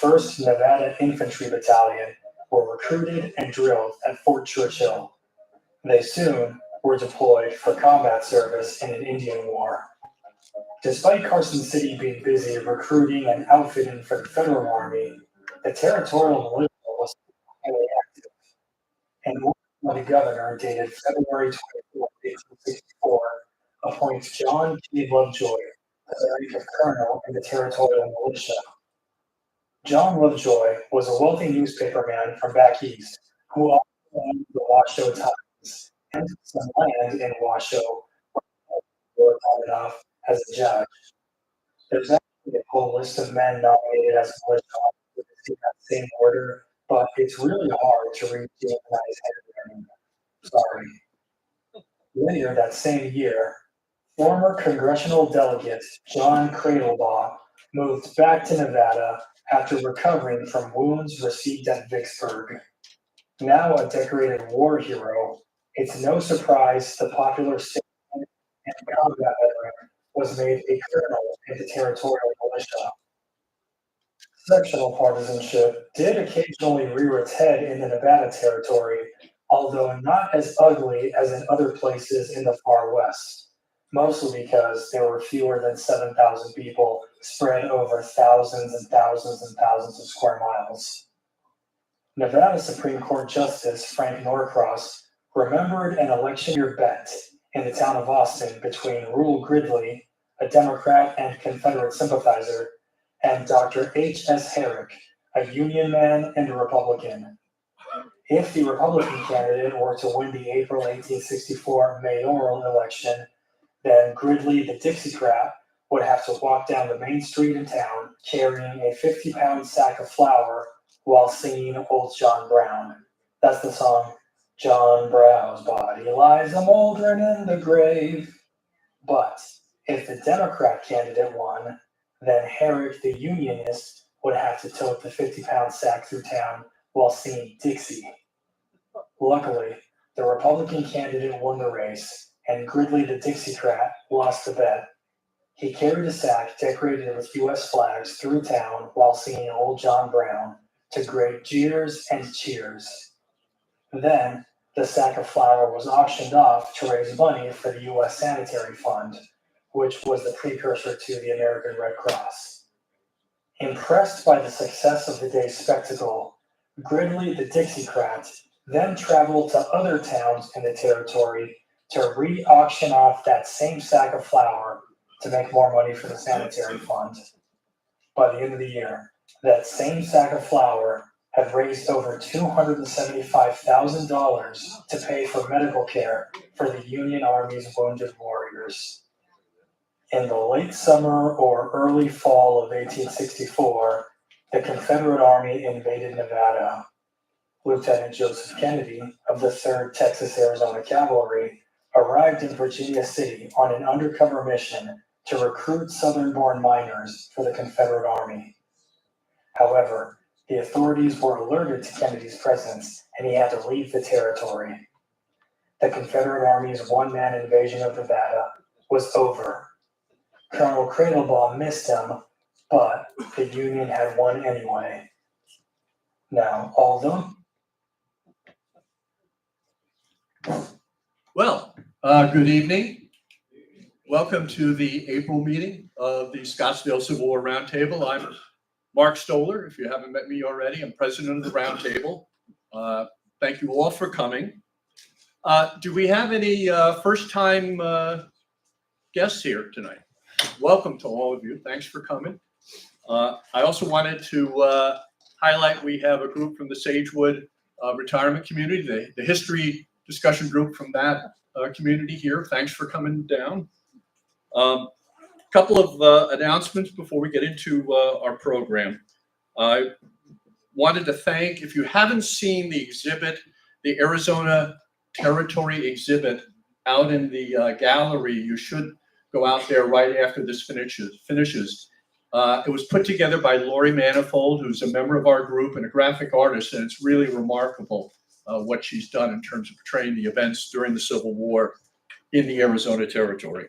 1st Nevada Infantry Battalion were recruited and drilled at Fort Churchill. They soon were deployed for combat service in an Indian War. Despite Carson City being busy recruiting and outfitting for the Federal Army, the territorial militia was highly active. And the governor, dated February 24, 1864, appoints John T. Lovejoy as the rank of colonel in the territorial militia. John Lovejoy was a wealthy newspaperman from back east who also owned the Washoe Times and some land in Washoe where he was enough as a judge. There's actually a whole list of men nominated as militia officers in that same order, but it's really hard to read the organized handwriting. Sorry. Later that same year, former congressional delegate John Cradlebaugh moved back to Nevada after recovering from wounds received at Vicksburg. Now a decorated war hero, it's no surprise the popular statesman and combat veteran was made a colonel in the territorial militia. Sectional partisanship did occasionally rear its head in the Nevada Territory, although not as ugly as in other places in the far west, mostly because there were fewer than 7,000 people spread over thousands and thousands and thousands of square miles. Nevada Supreme Court Justice Frank Norcross remembered an election year bet in the town of Austin between Reuel Gridley, a Democrat and Confederate sympathizer, and Dr. H.S. Herrick, a Union man and a Republican. If the Republican candidate were to win the April 1864 mayoral election, then Gridley, the Dixiecrat, would have to walk down the main street in town carrying a 50-pound sack of flour while singing Old John Brown. That's the song, John Brown's body lies a moldering in the grave. But if the Democrat candidate won, then Herrick, the Unionist, would have to tote the 50-pound sack through town while singing Dixie. Luckily, the Republican candidate won the race, and Gridley, the Dixiecrat, lost the bet. He carried a sack decorated with U.S. flags through town while singing Old John Brown, to great jeers and cheers. Then, the sack of flour was auctioned off to raise money for the U.S. Sanitary Fund, which was the precursor to the American Red Cross. Impressed by the success of the day's spectacle, Gridley, the Dixiecrat, then traveled to other towns in the territory to re-auction off that same sack of flour to make more money for the Sanitary Fund. By the end of the year, that same sack of flour had raised over $275,000 to pay for medical care for the Union Army's wounded warriors. In the late summer or early fall of 1864, the Confederate Army invaded Nevada. Lieutenant Joseph Kennedy of the 3rd Texas Arizona Cavalry arrived in Virginia City on an undercover mission to recruit Southern-born miners for the Confederate Army. However, the authorities were alerted to Kennedy's presence and he had to leave the territory. The Confederate Army's one-man invasion of Nevada was over. Colonel Cradlebaugh missed him, but the Union had won anyway. Now, Alden? Well, good evening. Welcome to the April meeting of the Scottsdale Civil War Roundtable. I'm Mark Stoller. If you haven't met me already, I'm president of the Roundtable. Thank you all for coming. Do we have any first-time guests here tonight? Welcome to all of you. Thanks for coming. I also wanted to highlight we have a group from the Sagewood retirement community, the history discussion group from that community here. Thanks for coming down. Couple of announcements before we get into our program. I wanted to thank, if you haven't seen the exhibit, the Arizona Territory exhibit out in the gallery, you should go out there right after this finishes. It was put together by Lori Manifold, who's a member of our group and a graphic artist, and it's really remarkable what she's done in terms of portraying the events during the Civil War in the Arizona Territory.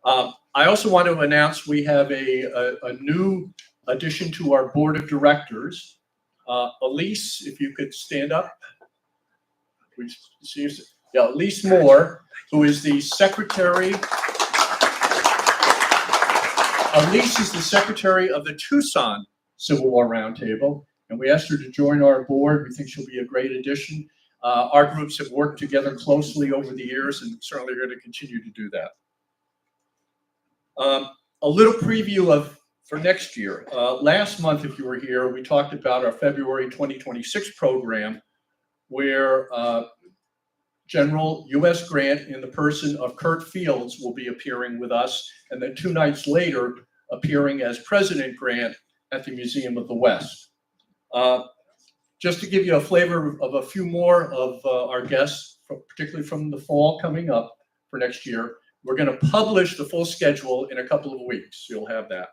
I also want to announce we have a new addition to our board of directors. Elise, if you could stand up. We see you. Yeah, Elise Moore, who is the secretary. Elise is the secretary of the Tucson Civil War Roundtable, and we asked her to join our board. We think she'll be a great addition. Our groups have worked together closely over the years, and certainly are going to continue to do that. A little preview for next year. Last month, if you were here, we talked about our February 2026 program, where General U.S. Grant, in the person of Kurt Fields, will be appearing with us, and then 2 nights later, appearing as President Grant at the Museum of the West. Just to give you a flavor of a few more of our guests, particularly from the fall coming up for next year, we're going to publish the full schedule in a couple of weeks. You'll have that.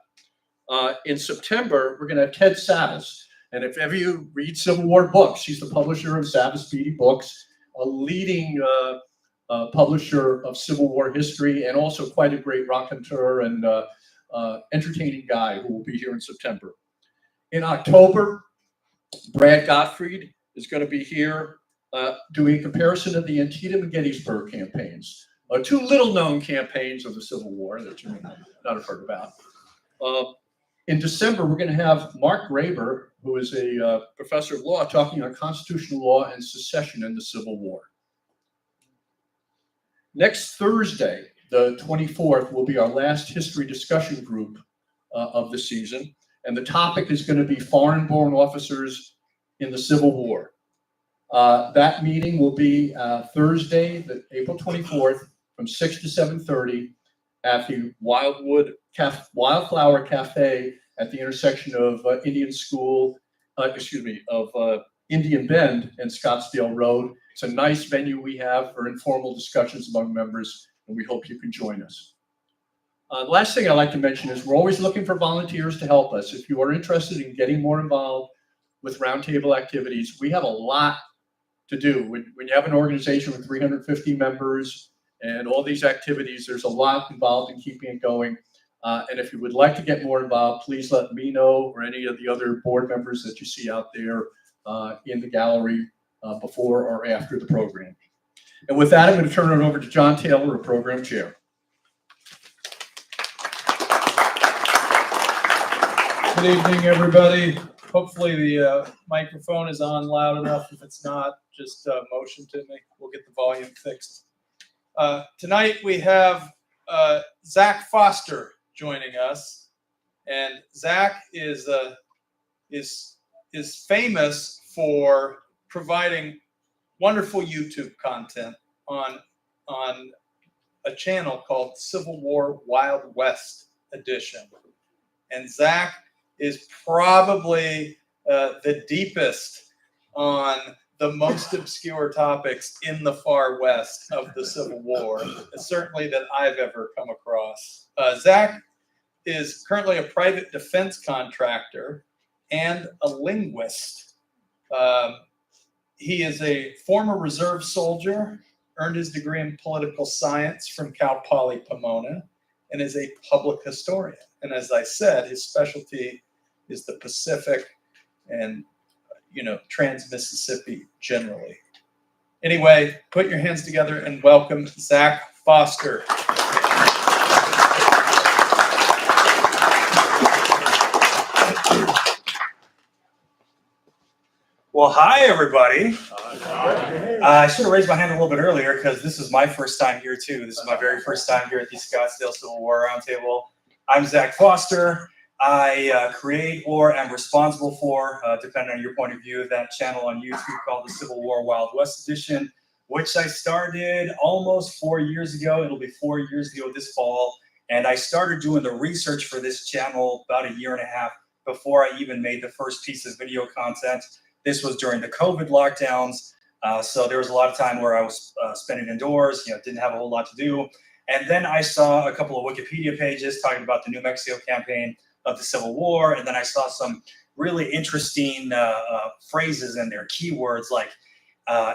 In September, we're going to have Ted Savas. And if ever you read Civil War books, he's the publisher of Savas Beatty Books, a leading publisher of Civil War history, and also quite a great raconteur and entertaining guy who will be here in September. In October, Brad Gottfried is going to be here doing a comparison of the Antietam and Gettysburg campaigns, 2 little-known campaigns of the Civil War that you may not have heard about. In December, we're going to have Mark Graber, who is a professor of law, talking on constitutional law and secession in the Civil War. Next Thursday, the 24th, will be our last history discussion group of the season, and the topic is going to be foreign-born officers in the Civil War. That meeting will be Thursday, April 24th, from 6 to 7:30 at the Wildflower Cafe at the intersection of Indian Bend and Scottsdale Road. It's a nice venue we have for informal discussions among members, and we hope you can join us. The last thing I'd like to mention is we're always looking for volunteers to help us. If you are interested in getting more involved with roundtable activities, we have a lot to do. When you have an organization with 350 members and all these activities, there's a lot involved in keeping it going. And if you would like to get more involved, please let me know or any of the other board members that you see out there in the gallery before or after the program. And with that, I'm going to turn it over to John Taylor, our program chair. Good evening, everybody. Hopefully the microphone is on loud enough. If it's not, just motion to me. We'll get the volume fixed. Tonight we have Zach Foster joining us, and Zach is famous for providing wonderful YouTube content on a channel called Civil War Wild West Edition, and Zach is probably the deepest on the most obscure topics in the far west of the Civil War, certainly that I've ever come across. Zach is currently a private defense contractor and a linguist. He is a former reserve soldier, earned his degree in political science from Cal Poly Pomona, and is a public historian. And as I said, his specialty is the Pacific and Trans-Mississippi generally. Anyway, put your hands together and welcome Zach Foster. Well, hi, everybody. I should have raised my hand a little bit earlier because this is my first time here, too. This is my very first time here at the Scottsdale Civil War Roundtable. I'm Zach Foster. I create or am responsible for, depending on your point of view, that channel on YouTube called the Civil War Wild West Edition, which I started almost 4 years ago. It'll be 4 years ago this fall. And I started doing the research for this channel about 1.5 years before I even made the first piece of video content. This was during the COVID lockdowns. So there was a lot of time where I was spending indoors, didn't have a whole lot to do. And then I saw a couple of Wikipedia pages talking about the New Mexico campaign of the Civil War. And then I saw some really interesting phrases in there, keywords like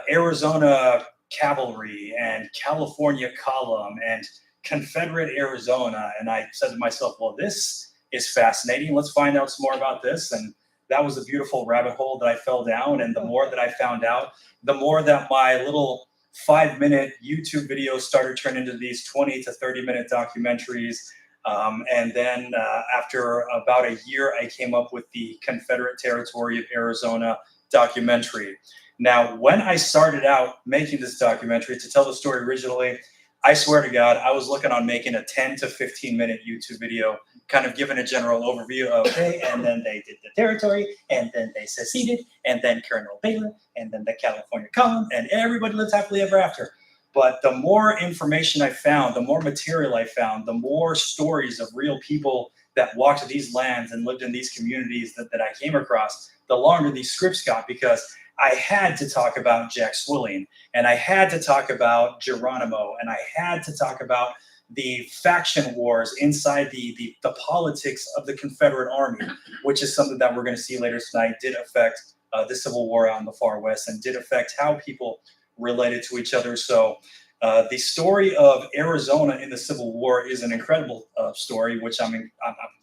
Arizona cavalry and California column and Confederate Arizona. And I said to myself, well, this is fascinating. Let's find out some more about this. And that was a beautiful rabbit hole that I fell down. And the more that I found out, the more that my little 5-minute YouTube videos started turning into these 20 to 30-minute documentaries. And then after about a year, I came up with the Confederate Territory of Arizona documentary. Now, when I started out making this documentary to tell the story originally, I swear to God, I was looking on making a 10 to 15-minute YouTube video, kind of giving a general overview of, okay, and then they did the territory, and then they seceded, and then Colonel Baylor, and then the California column, and everybody lived happily ever after. But the more information I found, the more material I found, the more stories of real people that walked these lands and lived in these communities that I came across, the longer these scripts got, because I had to talk about Jack Swilling, and I had to talk about Geronimo, and I had to talk about the faction wars inside the politics of the Confederate Army, which is something that we're going to see later tonight, did affect the Civil War out in the far west and did affect how people related to each other. So the story of Arizona in the Civil War is an incredible story, which I'm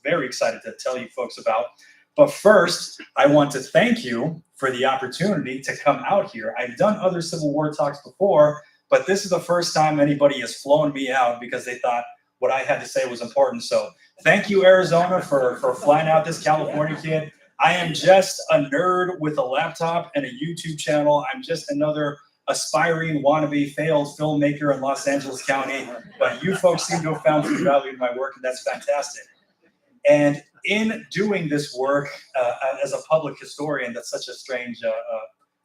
very excited to tell you folks about. But first, I want to thank you for the opportunity to come out here. I've done other Civil War talks before, but this is the first time anybody has flown me out because they thought what I had to say was important. So thank you, Arizona, for flying out this California kid. I am just a nerd with a laptop and a YouTube channel. I'm just another aspiring wannabe failed filmmaker in Los Angeles County, but you folks seem to have found some value in my work, and that's fantastic. And in doing this work as a public historian, that's such a strange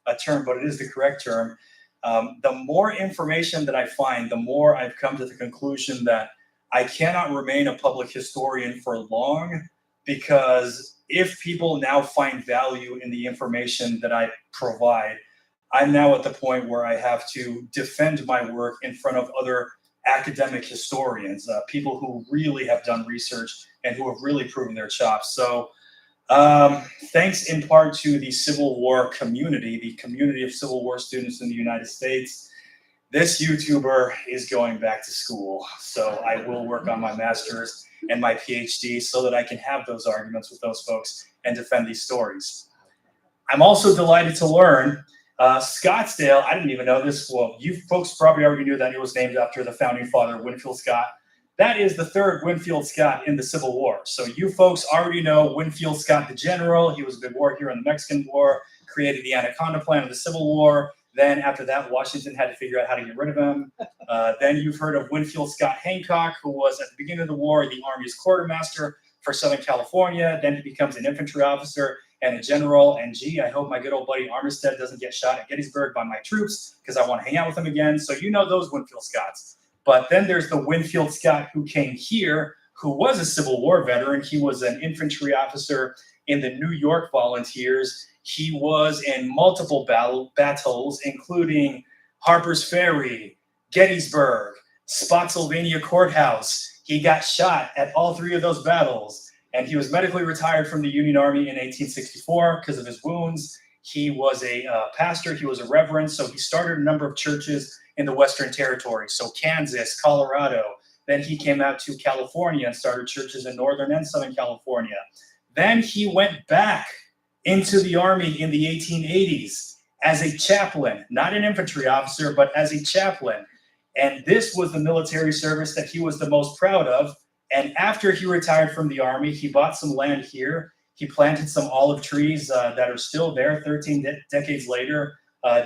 a term, but it is the correct term. The more information that I find, the more I've come to the conclusion that I cannot remain a public historian for long, because if people now find value in the information that I provide, I'm now at the point where I have to defend my work in front of other academic historians, people who really have done research and who have really proven their chops. So thanks in part to the Civil War community, the community of Civil War students in the United States, this YouTuber is going back to school. So I will work on my master's and my PhD so that I can have those arguments with those folks and defend these stories. I'm also delighted to learn Scottsdale, I didn't even know this. Well, you folks probably already knew that it was named after the founding father, Winfield Scott. That is the third Winfield Scott in the Civil War. So you folks already know Winfield Scott, the general. He was a big war hero in the Mexican War, created the Anaconda Plan of the Civil War. Then after that, Washington had to figure out how to get rid of him. Then you've heard of Winfield Scott Hancock, who was at the beginning of the war, the Army's quartermaster for Southern California. Then he becomes an infantry officer and a general, and gee, I hope my good old buddy Armistead doesn't get shot at Gettysburg by my troops, because I want to hang out with him again. So you know those Winfield Scotts. But then there's the Winfield Scott who came here, who was a Civil War veteran. He was an infantry officer in the New York Volunteers. He was in multiple battles, including Harper's Ferry, Gettysburg, Spotsylvania Courthouse. He got shot at all three of those battles. And he was medically retired from the Union Army in 1864 because of his wounds. He was a pastor. He was a reverend. So he started a number of churches in the Western Territory. So Kansas, Colorado. Then he came out to California and started churches in Northern and Southern California. Then he went back into the Army in the 1880s as a chaplain, not an infantry officer, but as a chaplain. And this was the military service that he was the most proud of. And after he retired from the Army, he bought some land here. He planted some olive trees that are still there 13 decades later,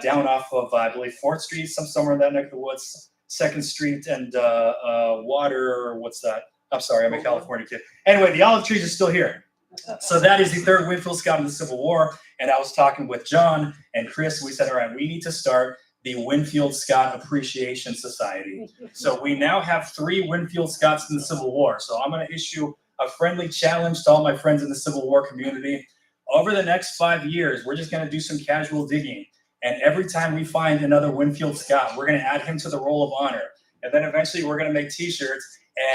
down off of, I believe, 4th Street, somewhere in that neck of the woods, 2nd Street and what's that? I'm sorry, I'm a California kid. Anyway, the olive trees are still here. So that is the third Winfield Scott in the Civil War. And I was talking with John and Chris. We said, all right, we need to start the Winfield Scott Appreciation Society. So we now have 3 Winfield Scotts in the Civil War. So I'm going to issue a friendly challenge to all my friends in the Civil War community. Over the next 5 years, we're just going to do some casual digging. And every time we find another Winfield Scott, we're going to add him to the Roll of Honor. And then eventually we're going to make t-shirts.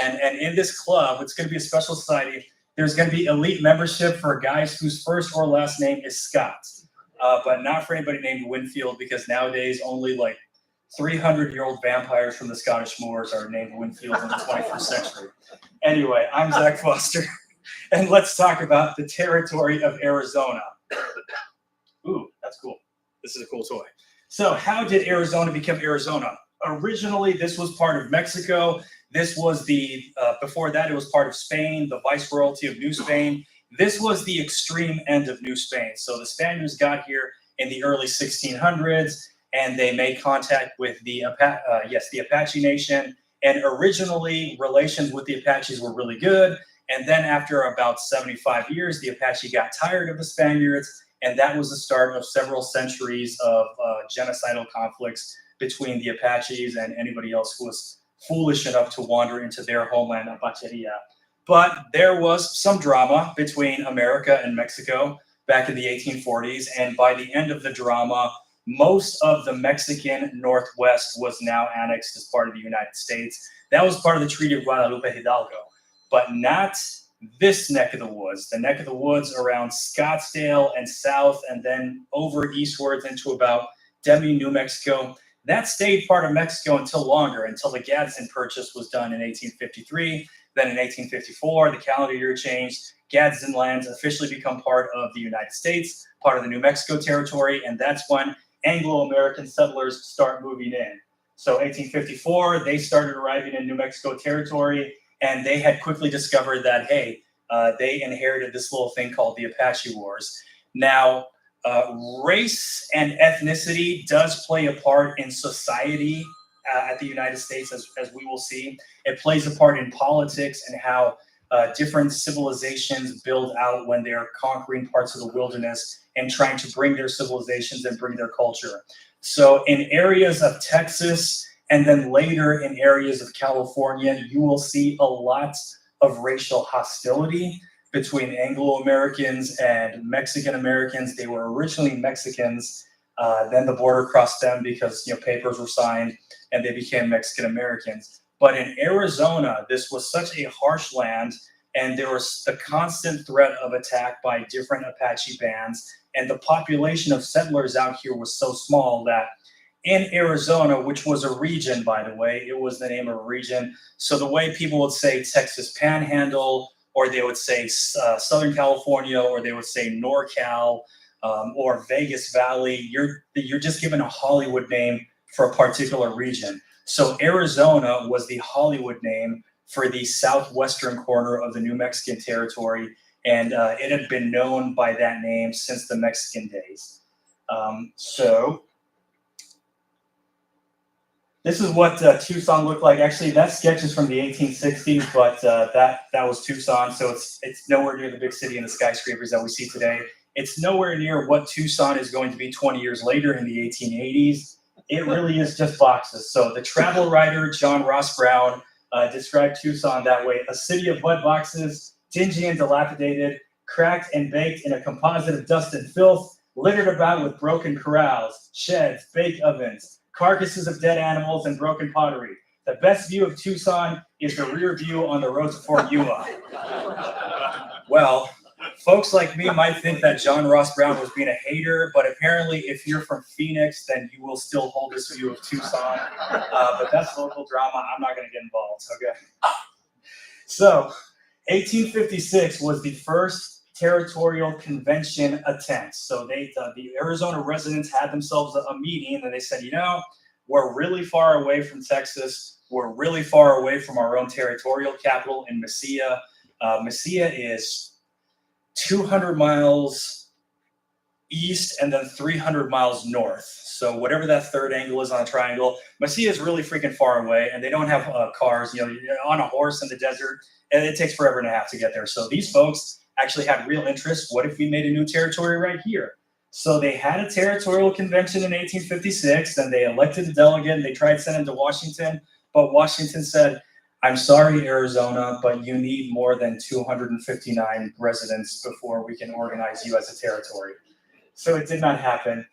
And in this club, it's going to be a special society. There's going to be elite membership for guys whose first or last name is Scott. But not for anybody named Winfield, because nowadays only like 300-year-old vampires from the Scottish Moors are named Winfield in the 21st century. Anyway, I'm Zach Foster, and let's talk about the territory of Arizona. Ooh, that's cool. This is a cool toy. So how did Arizona become Arizona? Originally, this was part of Mexico. This was before that, it was part of Spain, the Viceroyalty of New Spain. This was the extreme end of New Spain. So the Spaniards got here in the early 1600s, and they made contact with the Apache Nation. And originally, relations with the Apaches were really good. And then after about 75 years, the Apache got tired of the Spaniards, and that was the start of several centuries of genocidal conflicts between the Apaches and anybody else who was foolish enough to wander into their homeland, Apacheria. But there was some drama between America and Mexico back in the 1840s, and by the end of the drama, most of the Mexican Northwest was now annexed as part of the United States. That was part of the Treaty of Guadalupe Hidalgo, but not this neck of the woods. The neck of the woods around Scottsdale and south, and then over eastwards into about Demi, New Mexico. That stayed part of Mexico until the Gadsden Purchase was done in 1853. Then in 1854, the calendar year changed. Gadsden lands officially become part of the United States, part of the New Mexico territory, and that's when Anglo-American settlers start moving in. So 1854, they started arriving in New Mexico territory, and they had quickly discovered that, hey, they inherited this little thing called the Apache Wars. Now, race and ethnicity does play a part in society at the United States, as we will see. It plays a part in politics and how different civilizations build out when they're conquering parts of the wilderness and trying to bring their civilizations and bring their culture. So in areas of Texas and then later in areas of California, you will see a lot of racial hostility between Anglo-Americans and Mexican-Americans. They were originally Mexicans, then the border crossed them because papers were signed and they became Mexican-Americans. But in Arizona, this was such a harsh land, and there was the constant threat of attack by different Apache bands, and the population of settlers out here was so small that in Arizona, which was a region, by the way, it was the name of a region. So the way people would say Texas Panhandle, or they would say Southern California, or they would say NorCal, or Vegas Valley, you're just given a Hollywood name for a particular region. So Arizona was the Hollywood name for the southwestern corner of the New Mexican territory, and it had been known by that name since the Mexican days. So this is what Tucson looked like. Actually, that sketch is from the 1860s, but that was Tucson, so it's nowhere near the big city and the skyscrapers that we see today. It's nowhere near what Tucson is going to be 20 years later in the 1880s. It really is just boxes. So the travel writer, John Ross Brown, described Tucson that way: a city of mud boxes, dingy and dilapidated, cracked and baked in a composite of dust and filth, littered about with broken corrals, sheds, bake ovens, carcasses of dead animals, and broken pottery. The best view of Tucson is the rear view on the road to Fort Yuma. Well, folks like me might think that John Ross Brown was being a hater, but apparently if you're from Phoenix, then you will still hold this view of Tucson. But that's local drama. I'm not going to get involved, okay? So 1856 was the first territorial convention attempt. So the Arizona residents had themselves a meeting, and they said, we're really far away from Texas. We're really far away from our own territorial capital in Mesilla. Mesilla is 200 miles east and then 300 miles north. So whatever that third angle is on a triangle, Mesilla is really freaking far away, and they don't have cars. You're on a horse in the desert, and it takes forever and a half to get there. So these folks actually had real interest. What if we made a new territory right here? So they had a territorial convention in 1856, and they elected a delegate, and they tried to send him to Washington, but Washington said, I'm sorry, Arizona, but you need more than 259 residents before we can organize you as a territory. So it did not happen.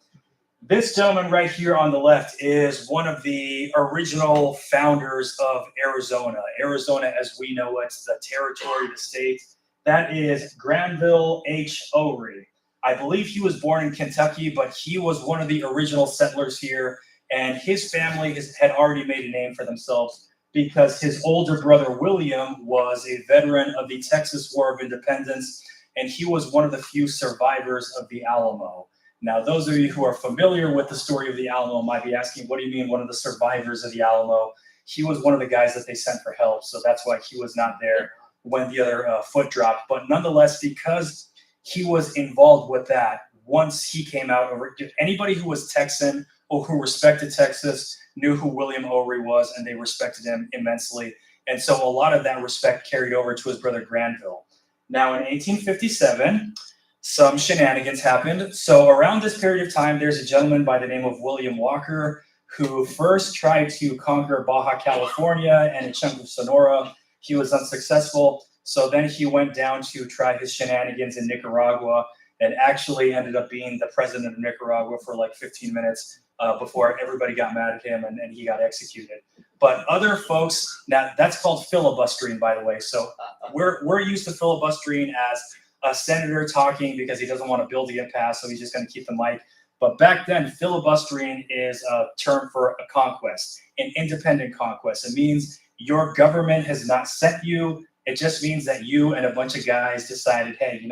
This gentleman right here on the left is one of the original founders of Arizona. Arizona, as we know it, the territory, the state. That is Granville H. Oury. I believe he was born in Kentucky, but he was one of the original settlers here, and his family had already made a name for themselves because his older brother William was a veteran of the Texas War of Independence, and he was one of the few survivors of the Alamo. Now, those of you who are familiar with the story of the Alamo might be asking, what do you mean one of the survivors of the Alamo? He was one of the guys that they sent for help, so that's why he was not there when the other foot dropped. But nonetheless, because he was involved with that, once he came out, anybody who was Texan or who respected Texas knew who William O'Ree was, and they respected him immensely. And so a lot of that respect carried over to his brother Granville. Now, in 1857, some shenanigans happened. So around this period of time, there's a gentleman by the name of William Walker who first tried to conquer Baja California and a chunk of Sonora. He was unsuccessful. So then he went down to try his shenanigans in Nicaragua and actually ended up being the president of Nicaragua for like 15 minutes before everybody got mad at him and he got executed. But other folks, now that's called filibustering, by the way. So we're used to filibustering as a senator talking because he doesn't want to build the impasse, so he's just going to keep the mic. But back then, filibustering is a term for a conquest, an independent conquest. It means your government has not sent you. It just means that you and a bunch of guys decided, hey,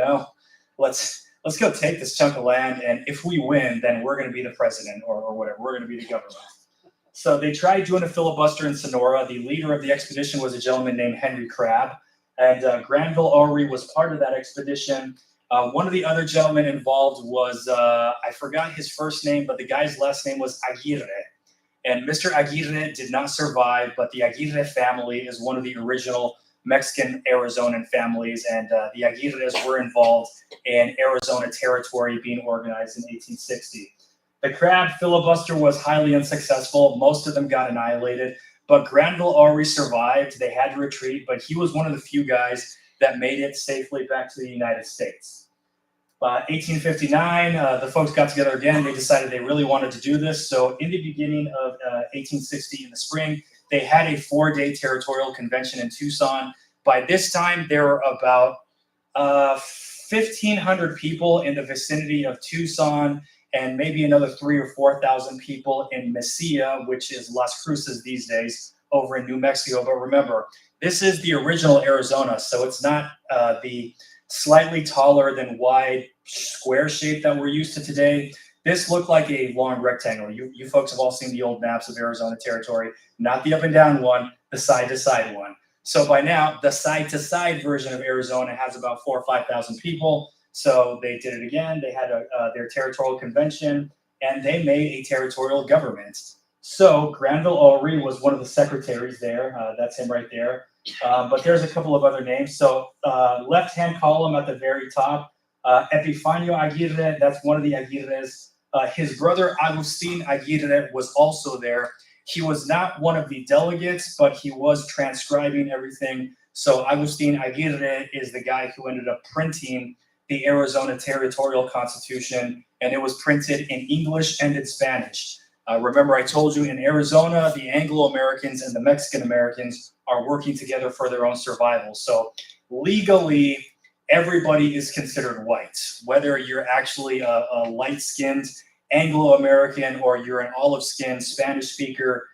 let's go take this chunk of land, and if we win, then we're going to be the president or whatever. We're going to be the government. So they tried doing a filibuster in Sonora. The leader of the expedition was a gentleman named Henry Crabb, and Granville O'Ree was part of that expedition. One of the other gentlemen involved was, I forgot his first name, but the guy's last name was Aguirre. And Mr. Aguirre did not survive, but the Aguirre family is one of the original Mexican Arizonan families, and the Aguirres were involved in Arizona Territory being organized in 1860. The Crabb filibuster was highly unsuccessful. Most of them got annihilated, but Granville O'Ree survived. They had to retreat, but he was one of the few guys that made it safely back to the United States. 1859, the folks got together again. They decided they really wanted to do this. So in the beginning of 1860, in the spring, they had a 4-day territorial convention in Tucson. By this time, there were about 1,500 people in the vicinity of Tucson, and maybe another 3,000 or 4,000 people in Mesilla, which is Las Cruces these days, over in New Mexico. But remember, this is the original Arizona, so it's not the slightly taller than wide square shape that we're used to today. This looked like a long rectangle. You folks have all seen the old maps of Arizona Territory, not the up and down one, the side to side one. So by now, the side to side version of Arizona has about 4,000 or 5,000 people. So they did it again. They had their territorial convention, and they made a territorial government. So Granville O'Ree was one of the secretaries there. That's him right there. But there's a couple of other names. So left-hand column at the very top, Epifanio Aguirre, that's one of the Aguirres. His brother Agustin Aguirre was also there. He was not one of the delegates, but he was transcribing everything. So Agustin Aguirre is the guy who ended up printing the Arizona Territorial Constitution, and it was printed in English and in Spanish. Remember, I told you in Arizona, the Anglo-Americans and the Mexican-Americans are working together for their own survival. So legally, everybody is considered white, whether you're actually a light-skinned Anglo-American or you're an olive-skinned Spanish speaker.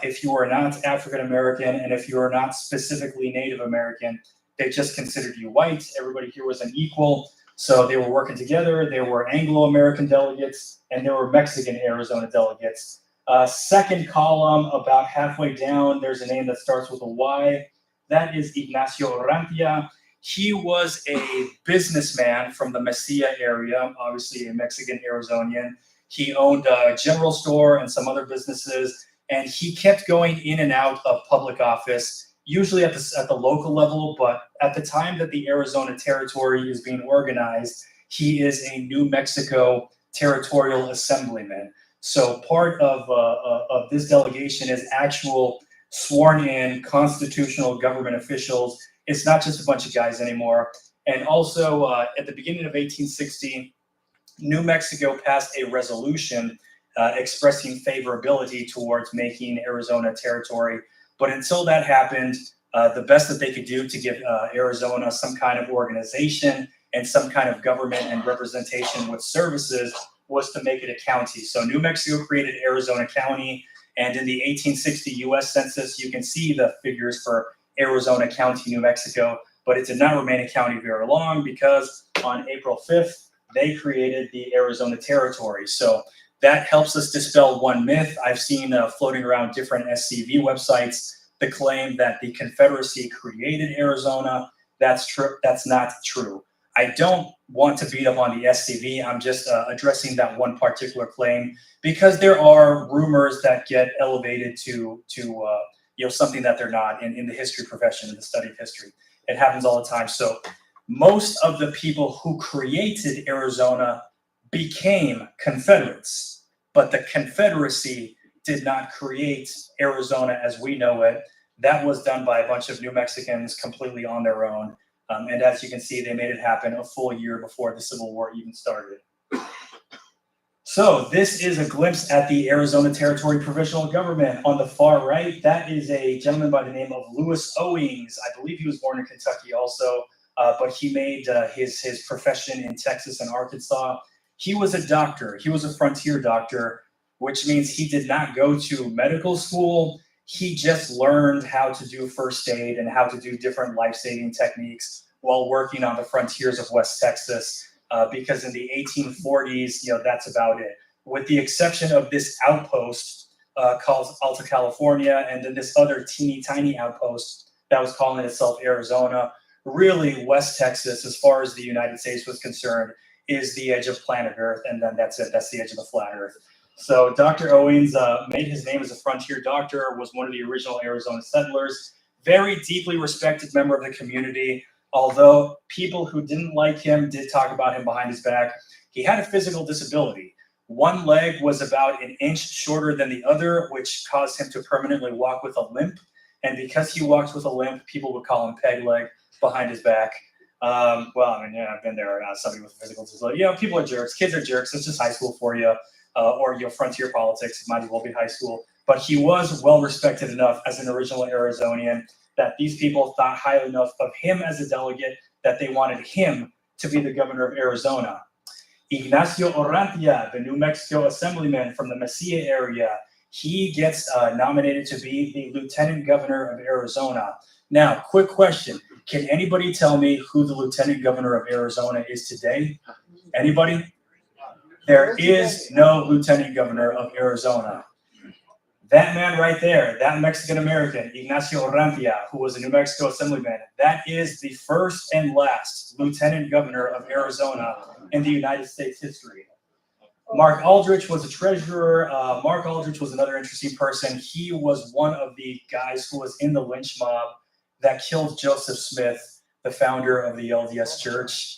If you are not African-American and if you are not specifically Native American, they just considered you white. Everybody here was an equal. So they were working together. There were Anglo-American delegates and there were Mexican Arizona delegates. Second column, about halfway down, there's a name that starts with a Y. That is Ignacio Rantia. He was a businessman from the Mesilla area, obviously a Mexican Arizonian. He owned a general store and some other businesses, and he kept going in and out of public office, usually at the local level, but at the time that the Arizona Territory is being organized, he is a New Mexico Territorial Assemblyman. So part of this delegation is actual sworn-in constitutional government officials. It's not just a bunch of guys anymore. And also, at the beginning of 1860, New Mexico passed a resolution expressing favorability towards making Arizona territory. But until that happened, the best that they could do to give Arizona some kind of organization and some kind of government and representation with services was to make it a county. So New Mexico created Arizona County, And in the 1860 US Census, you can see the figures for Arizona County, New Mexico, but it did not remain a county very long because on April 5th, they created the Arizona Territory. So that helps us dispel one myth. I've seen floating around different SCV websites the claim that the Confederacy created Arizona. That's true. That's not true. I don't want to beat up on the SCV. I'm just addressing that one particular claim because there are rumors that get elevated to something that they're not in the history profession, in the study of history. It happens all the time. So most of the people who created Arizona became Confederates, but the Confederacy did not create Arizona as we know it. That was done by a bunch of New Mexicans completely on their own. And as you can see, they made it happen a full year before the Civil War even started. So this is a glimpse at the Arizona Territory Provisional Government. On the far right, that is a gentleman by the name of Lewis Owings. I believe he was born in Kentucky also, but he made his profession in Texas and Arkansas. He was a doctor. He was a frontier doctor, which means he did not go to medical school. He just learned how to do first aid and how to do different life-saving techniques while working on the frontiers of West Texas, because in the 1840s, that's about it. With the exception of this outpost called Alta California, and then this other teeny tiny outpost that was calling itself Arizona, really West Texas, as far as the United States was concerned, is the edge of planet Earth, and then that's it. That's the edge of the flat Earth. So Dr. Owens made his name as a frontier doctor, was one of the original Arizona settlers, very deeply respected member of the community, although people who didn't like him did talk about him behind his back. He had a physical disability. One leg was about an inch shorter than the other, which caused him to permanently walk with a limp. And because he walked with a limp, people would call him peg leg behind his back. I've been there. Somebody with a physical disability. People are jerks. Kids are jerks. It's just high school for you. Or frontier politics. It might as well be high school. But he was well respected enough as an original Arizonian that these people thought highly enough of him as a delegate that they wanted him to be the governor of Arizona. Ignacio Orrantia, the New Mexico assemblyman from the Mesilla area, he gets nominated to be the lieutenant governor of Arizona. Now, quick question. Can anybody tell me who the lieutenant governor of Arizona is today? Anybody? There is no lieutenant governor of Arizona. That man right there, that Mexican-American, Ignacio Orrantia, who was a New Mexico assemblyman, that is the first and last lieutenant governor of Arizona in the United States history. Mark Aldrich was a treasurer. Mark Aldrich was another interesting person. He was one of the guys who was in the lynch mob that killed Joseph Smith, the founder of the LDS Church.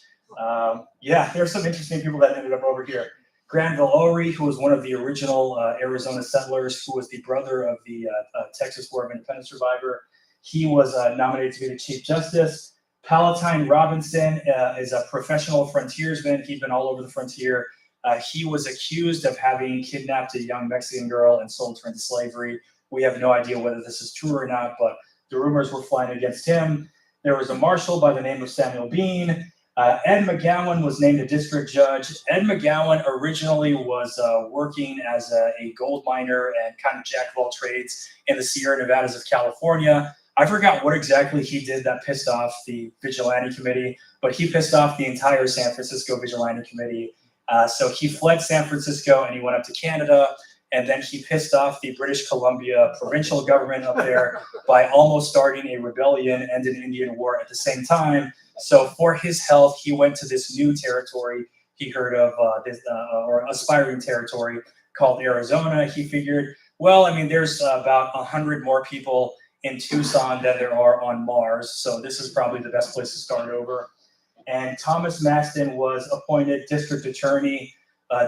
There's some interesting people that ended up over here. Granville Oury, who was one of the original Arizona settlers, who was the brother of the Texas War of Independence survivor. He was nominated to be the Chief Justice. Palatine Robinson is a professional frontiersman. He'd been all over the frontier. He was accused of having kidnapped a young Mexican girl and sold her into slavery. We have no idea whether this is true or not, but the rumors were flying against him. There was a marshal by the name of Samuel Bean. Ed McGowan was named a district judge. Ed McGowan originally was working as a gold miner and kind of jack of all trades in the Sierra Nevadas of California. I forgot what exactly he did that pissed off the Vigilante Committee, but he pissed off the entire San Francisco Vigilante Committee. So he fled San Francisco and he went up to Canada, and then he pissed off the British Columbia provincial government up there by almost starting a rebellion and an Indian war at the same time. So for his health, he went to this new territory he heard of, or aspiring territory called Arizona. He figured, there's about 100 more people in Tucson than there are on Mars, so this is probably the best place to start over. And Thomas Maston was appointed district attorney.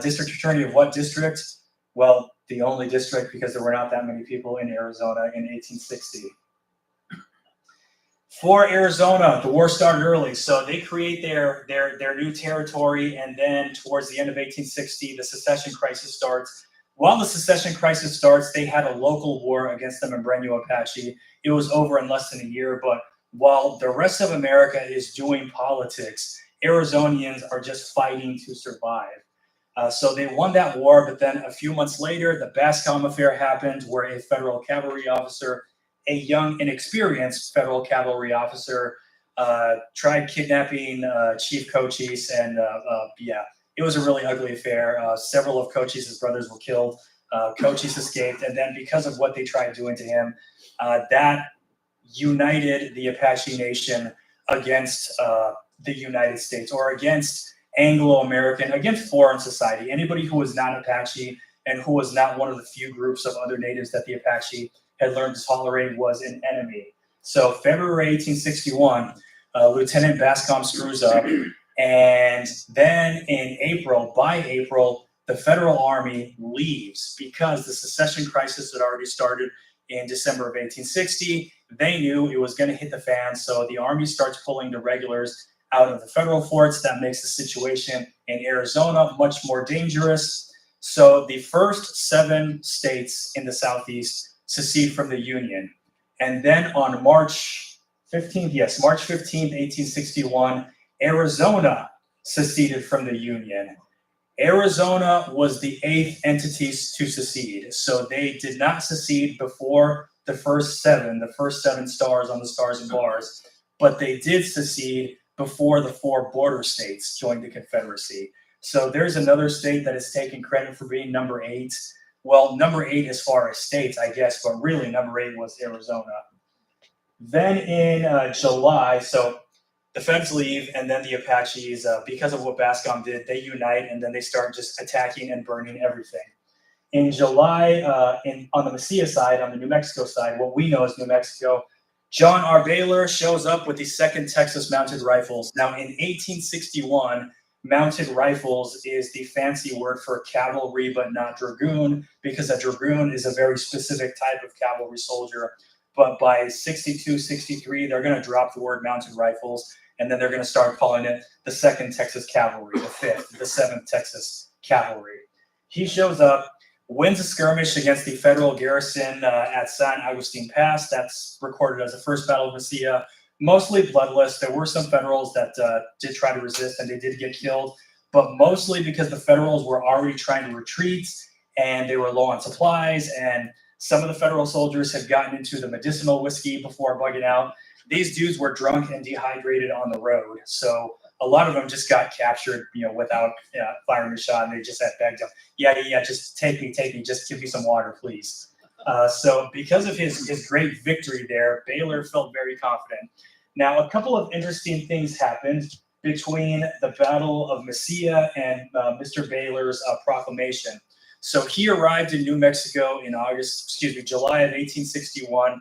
District attorney of what district? Well, the only district, because there were not that many people in Arizona in 1860. For Arizona, the war started early, so they create their new territory, and then towards the end of 1860, the secession crisis starts. While the secession crisis starts, they had a local war against the Membreño Apache. It was over in less than a year, but while the rest of America is doing politics, Arizonians are just fighting to survive. So they won that war, but then a few months later, the Bascom affair happened, where a federal cavalry officer, a young, inexperienced federal cavalry officer, tried kidnapping Chief Cochise, and it was a really ugly affair. Several of Cochise's brothers were killed. Cochise escaped, and then because of what they tried doing to him, that united the Apache Nation against the United States, or against Anglo-American, against foreign society. Anybody who was not Apache and who was not one of the few groups of other natives that the Apache had learned to tolerate was an enemy. So February 1861, Lieutenant Bascom screws up, and then by April, the Federal Army leaves because the secession crisis had already started in December of 1860. They knew it was going to hit the fan, so the Army starts pulling the regulars out of the federal forts. That makes the situation in Arizona much more dangerous. So the first 7 states in the Southeast secede from the Union. And then on March 15th, 1861, Arizona seceded from the Union. Arizona was the 8th entity to secede. So they did not secede before the first 7 stars on the Stars and Bars, but they did secede before the 4 border states joined the Confederacy. So there's another state that is taking credit for being number 8. Well, number 8 as far as states, I guess, but really number 8 was Arizona. Then in July, so the Feds leave, and then the Apaches, because of what Bascom did, they unite, and then they start just attacking and burning everything. In July, on the Mesilla side, on the New Mexico side, what we know as New Mexico, John R. Baylor shows up with the 2nd Texas Mounted Rifles. Now, in 1861, mounted rifles is the fancy word for cavalry, but not dragoon, because a dragoon is a very specific type of cavalry soldier. But by 62, 63, they're going to drop the word mounted rifles, and then they're going to start calling it the 2nd Texas Cavalry, the 5th, the 7th Texas Cavalry. He shows up, wins a skirmish against the federal garrison at San Agustin Pass. That's recorded as the First Battle of Mesilla. Mostly bloodless. There were some Federals that did try to resist, and they did get killed, but mostly because the Federals were already trying to retreat, and they were low on supplies, and some of the Federal soldiers had gotten into the medicinal whiskey before bugging out. These dudes were drunk and dehydrated on the road, so a lot of them just got captured, without firing a shot, and they just had begged them, yeah, just take me, just give me some water, please. So because of his great victory there, Baylor felt very confident. Now, a couple of interesting things happened between the Battle of Mesilla and Mr. Baylor's proclamation. So he arrived in New Mexico in July of 1861.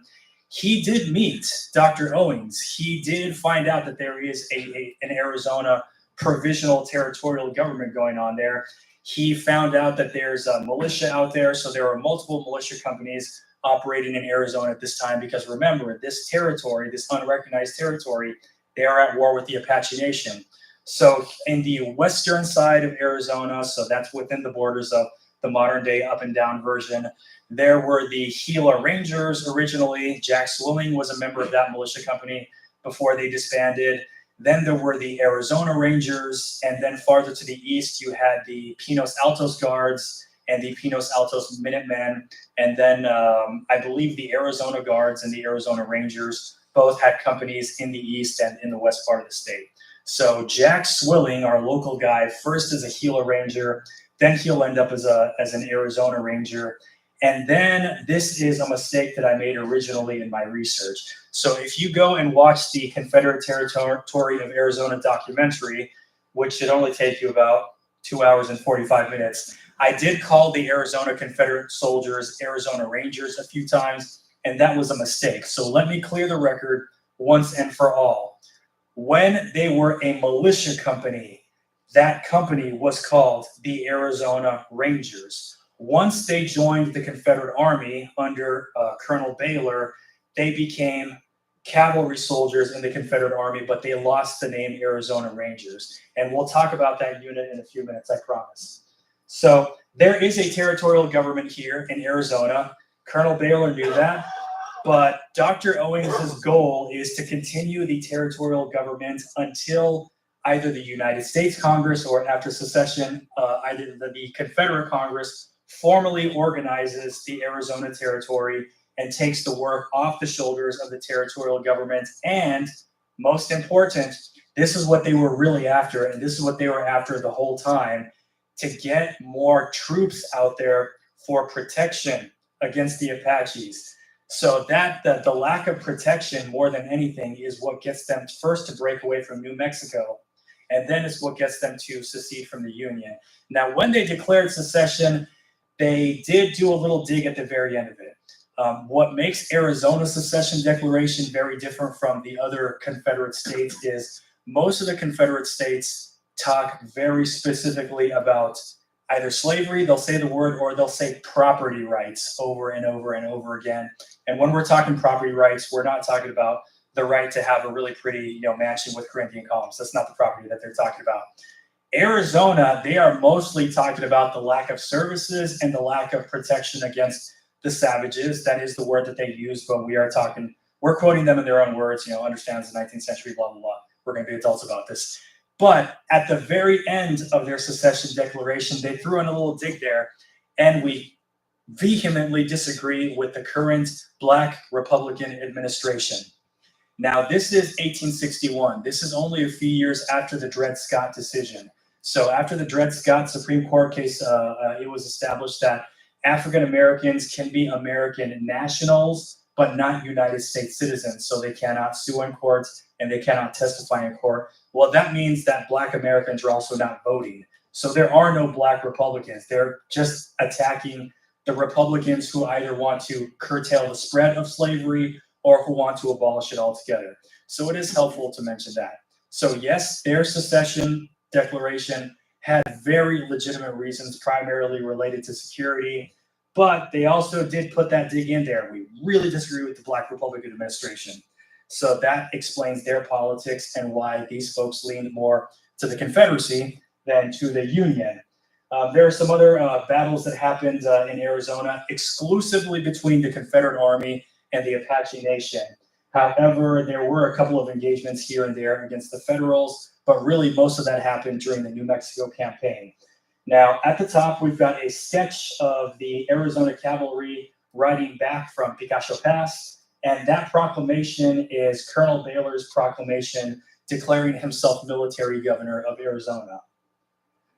He did meet Dr. Owens. He did find out that there is an Arizona provisional territorial government going on there. He found out that there's a militia out there. So there are multiple militia companies operating in Arizona at this time, because remember, this territory, this unrecognized territory, they are at war with the Apache Nation. So in the western side of Arizona, so that's within the borders of the modern day up and down version, there were the Gila Rangers originally. Jack Swilling was a member of that militia company before they disbanded. Then there were the Arizona Rangers, and then farther to the east, you had the Pinos Altos Guards and the Pinos Altos Minutemen, and then I believe the Arizona Guards and the Arizona Rangers both had companies in the east and in the west part of the state. So Jack Swilling, our local guy, first as a Gila Ranger, then he'll end up as an Arizona Ranger. And then this is a mistake that I made originally in my research. So if you go and watch the Confederate Territory of Arizona documentary, which should only take you about 2 hours and 45 minutes, I did call the Arizona Confederate soldiers Arizona Rangers a few times, and that was a mistake. So let me clear the record once and for all. When they were a militia company, that company was called the Arizona Rangers. Once they joined the Confederate Army under Colonel Baylor, they became cavalry soldiers in the Confederate Army, but they lost the name Arizona Rangers. And we'll talk about that unit in a few minutes, I promise. So there is a territorial government here in Arizona. Colonel Baylor knew that, but Dr. Owens' goal is to continue the territorial government until either the United States Congress or after secession, either the Confederate Congress formally organizes the Arizona Territory and takes the work off the shoulders of the territorial government. And most important, this is what they were really after, and this is what they were after the whole time, to get more troops out there for protection against the Apaches. So that the lack of protection more than anything is what gets them first to break away from New Mexico, and then it's what gets them to secede from the Union. Now, when they declared secession, they did do a little dig at the very end of it. What makes Arizona's secession declaration very different from the other Confederate states is most of the Confederate states talk very specifically about either slavery, they'll say the word, or they'll say property rights over and over and over again. And when we're talking property rights, we're not talking about the right to have a really pretty, mansion with Corinthian columns. That's not the property that they're talking about. Arizona, they are mostly talking about the lack of services and the lack of protection against the savages. That is the word that they use, but we're quoting them in their own words, understands the 19th century, blah, blah, blah. We're going to be adults about this. But at the very end of their secession declaration, they threw in a little dig there, and we vehemently disagree with the current Black Republican administration. Now, this is 1861. This is only a few years after the Dred Scott decision. So after the Dred Scott Supreme Court case, it was established that African Americans can be American nationals, but not United States citizens. So they cannot sue in court and they cannot testify in court. Well, that means that Black Americans are also not voting. So there are no Black Republicans. They're just attacking the Republicans who either want to curtail the spread of slavery or who want to abolish it altogether. So it is helpful to mention that. So yes, their secession declaration had very legitimate reasons, primarily related to security, but they also did put that dig in there. We really disagree with the Black Republican administration. So that explains their politics and why these folks leaned more to the Confederacy than to the Union. There are some other battles that happened in Arizona exclusively between the Confederate Army and the Apache Nation. However, there were a couple of engagements here and there against the Federals, but really most of that happened during the New Mexico campaign. Now, at the top, we've got a sketch of the Arizona cavalry riding back from Picacho Pass, and that proclamation is Colonel Baylor's proclamation declaring himself military governor of Arizona.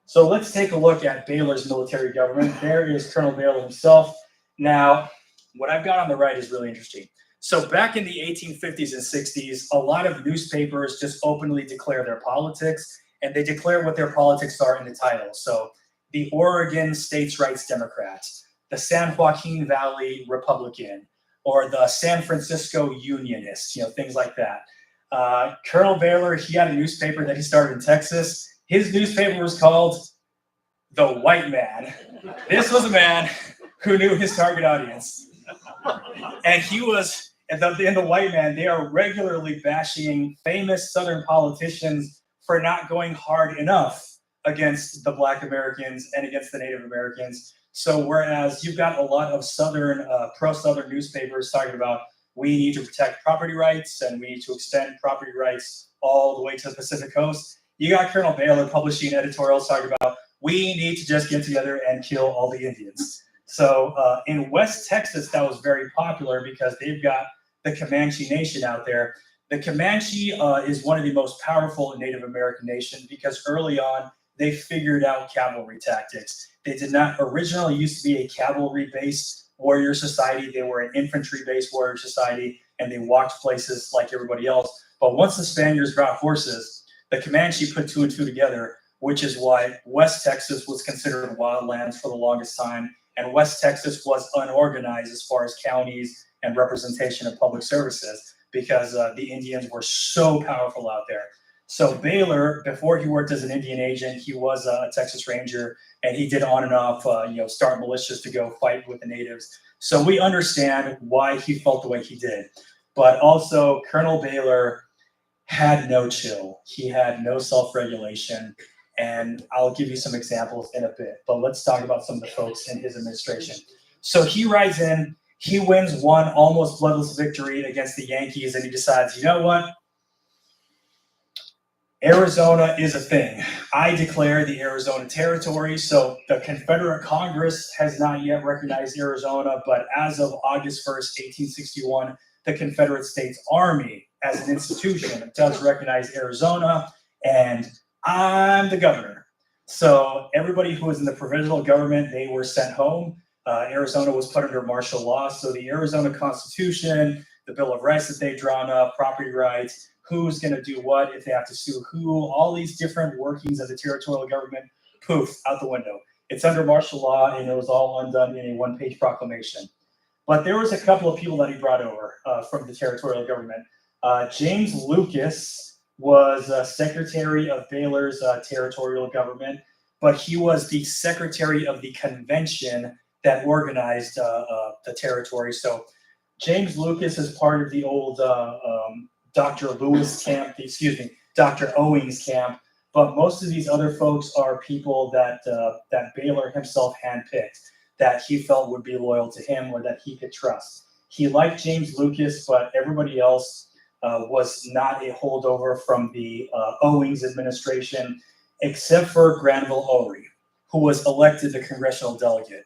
So let's take a look at Baylor's military government. There is Colonel Baylor himself. Now, what I've got on the right is really interesting. So back in the 1850s and 60s, a lot of newspapers just openly declare their politics, and they declare what their politics are in the title. So the Oregon States' Rights Democrat, the San Joaquin Valley Republican, or the San Francisco Unionist, things like that. Colonel Baylor, he had a newspaper that he started in Texas. His newspaper was called The White Man. This was a man who knew his target audience. And he was, in the White Man, they are regularly bashing famous Southern politicians for not going hard enough against the Black Americans and against the Native Americans. So whereas you've got a lot of Southern, pro-Southern newspapers talking about we need to protect property rights and we need to extend property rights all the way to the Pacific Coast, you got Colonel Baylor publishing editorials talking about we need to just get together and kill all the Indians. So in West Texas, that was very popular because they've got the Comanche Nation out there. The Comanche is one of the most powerful Native American nations because early on, they figured out cavalry tactics. They did not originally used to be a cavalry-based warrior society. They were an infantry-based warrior society, and they walked places like everybody else. But once the Spaniards brought horses, the Comanche put two and two together, which is why West Texas was considered wildlands for the longest time. And West Texas was unorganized as far as counties and representation of public services because the Indians were so powerful out there. So Baylor, before he worked as an Indian agent, he was a Texas Ranger, and he did on and off, start militias to go fight with the natives. So we understand why he felt the way he did. But also, Colonel Baylor had no chill. He had no self-regulation. And I'll give you some examples in a bit. But let's talk about some of the folks in his administration. So he rides in, he wins one almost bloodless victory against the Yankees, and he decides, you know what? Arizona is a thing. I declare the Arizona Territory. So the Confederate Congress has not yet recognized Arizona, but as of August 1st, 1861, the Confederate States Army as an institution does recognize Arizona, and I'm the governor. So everybody who was in the provisional government, they were sent home. Arizona was put under martial law. So the Arizona Constitution, the Bill of Rights that they've drawn up, property rights, who's going to do what, if they have to sue who, all these different workings of the territorial government, poof, out the window. It's under martial law, and it was all undone in a one-page proclamation. But there was a couple of people that he brought over from the territorial government. James Lucas was secretary of Baylor's territorial government, but he was the secretary of the convention that organized the territory. So James Lucas is part of the old Dr. Lewis camp, Dr. Owings camp, but most of these other folks are people that that Baylor himself handpicked, that he felt would be loyal to him or that he could trust. He liked James Lucas, but everybody else was not a holdover from the Owings administration, except for Granville Oury, who was elected the congressional delegate.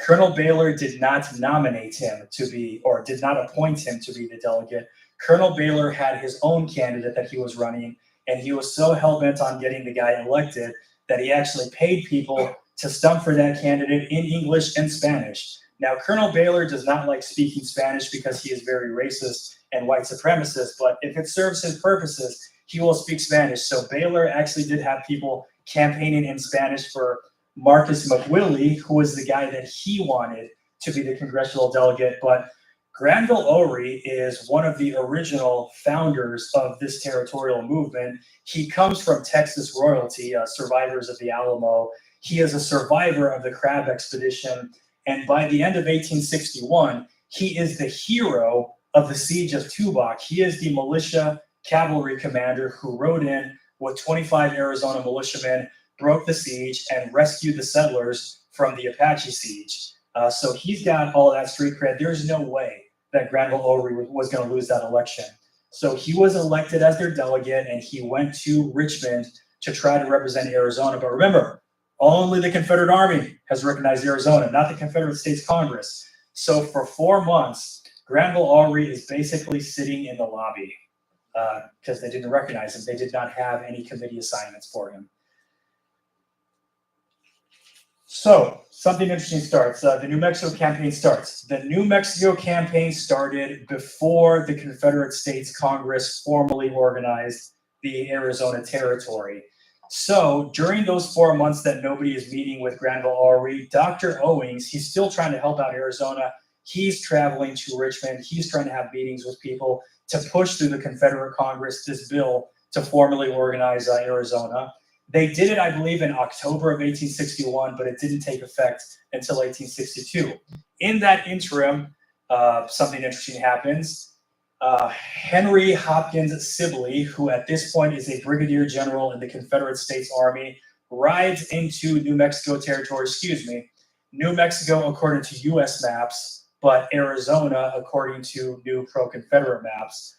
Colonel Baylor did not nominate him to be, or did not appoint him to be the delegate. Colonel Baylor had his own candidate that he was running, and he was so hell-bent on getting the guy elected that he actually paid people to stump for that candidate in English and Spanish. Now, Colonel Baylor does not like speaking Spanish because he is very racist and white supremacist, but if it serves his purposes, he will speak Spanish. So Baylor actually did have people campaigning in Spanish for Marcus McWillie, who was the guy that he wanted to be the congressional delegate. But Granville Oury is one of the original founders of this territorial movement. He comes from Texas royalty, survivors of the Alamo. He is a survivor of the Crab Expedition. And by the end of 1861, he is the hero of the siege of Tubac. He is the militia cavalry commander who rode in with 25 Arizona militiamen, broke the siege, and rescued the settlers from the Apache siege. So he's got all that street cred. There's no way that Granville Oury was going to lose that election. So he was elected as their delegate, and he went to Richmond to try to represent Arizona. But remember, only the Confederate Army has recognized Arizona, not the Confederate States Congress. So for 4 months, Granville Oury is basically sitting in the lobby because they didn't recognize him. They did not have any committee assignments for him. So something interesting starts. The New Mexico campaign starts. The New Mexico campaign started before the Confederate States Congress formally organized the Arizona Territory. So during those 4 months that nobody is meeting with Granville Oury, Dr. Owings, he's still trying to help out Arizona. He's traveling to Richmond. He's trying to have meetings with people to push through the Confederate Congress this bill to formally organize Arizona. They did it, I believe, in October of 1861, but it didn't take effect until 1862. In that interim, something interesting happens. Henry Hopkins Sibley, who at this point is a brigadier general in the Confederate States Army, rides into New Mexico territory, New Mexico according to U.S. maps, but Arizona according to new pro-Confederate maps.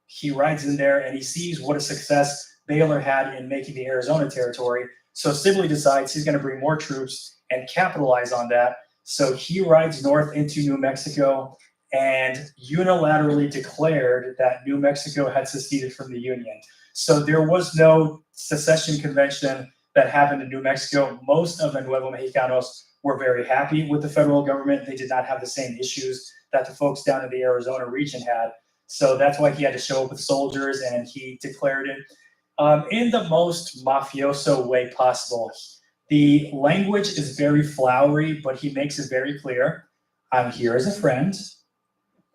He rides in there and he sees what a success Baylor had in making the Arizona territory. So Sibley decides he's going to bring more troops and capitalize on that. So he rides north into New Mexico and unilaterally declared that New Mexico had seceded from the Union. So there was no secession convention that happened in New Mexico. Most of the Nuevo Mexicanos were very happy with the federal government. They did not have the same issues that the folks down in the Arizona region had. So that's why he had to show up with soldiers, and he declared it in the most mafioso way possible. The language is very flowery, but he makes it very clear. I'm here as a friend.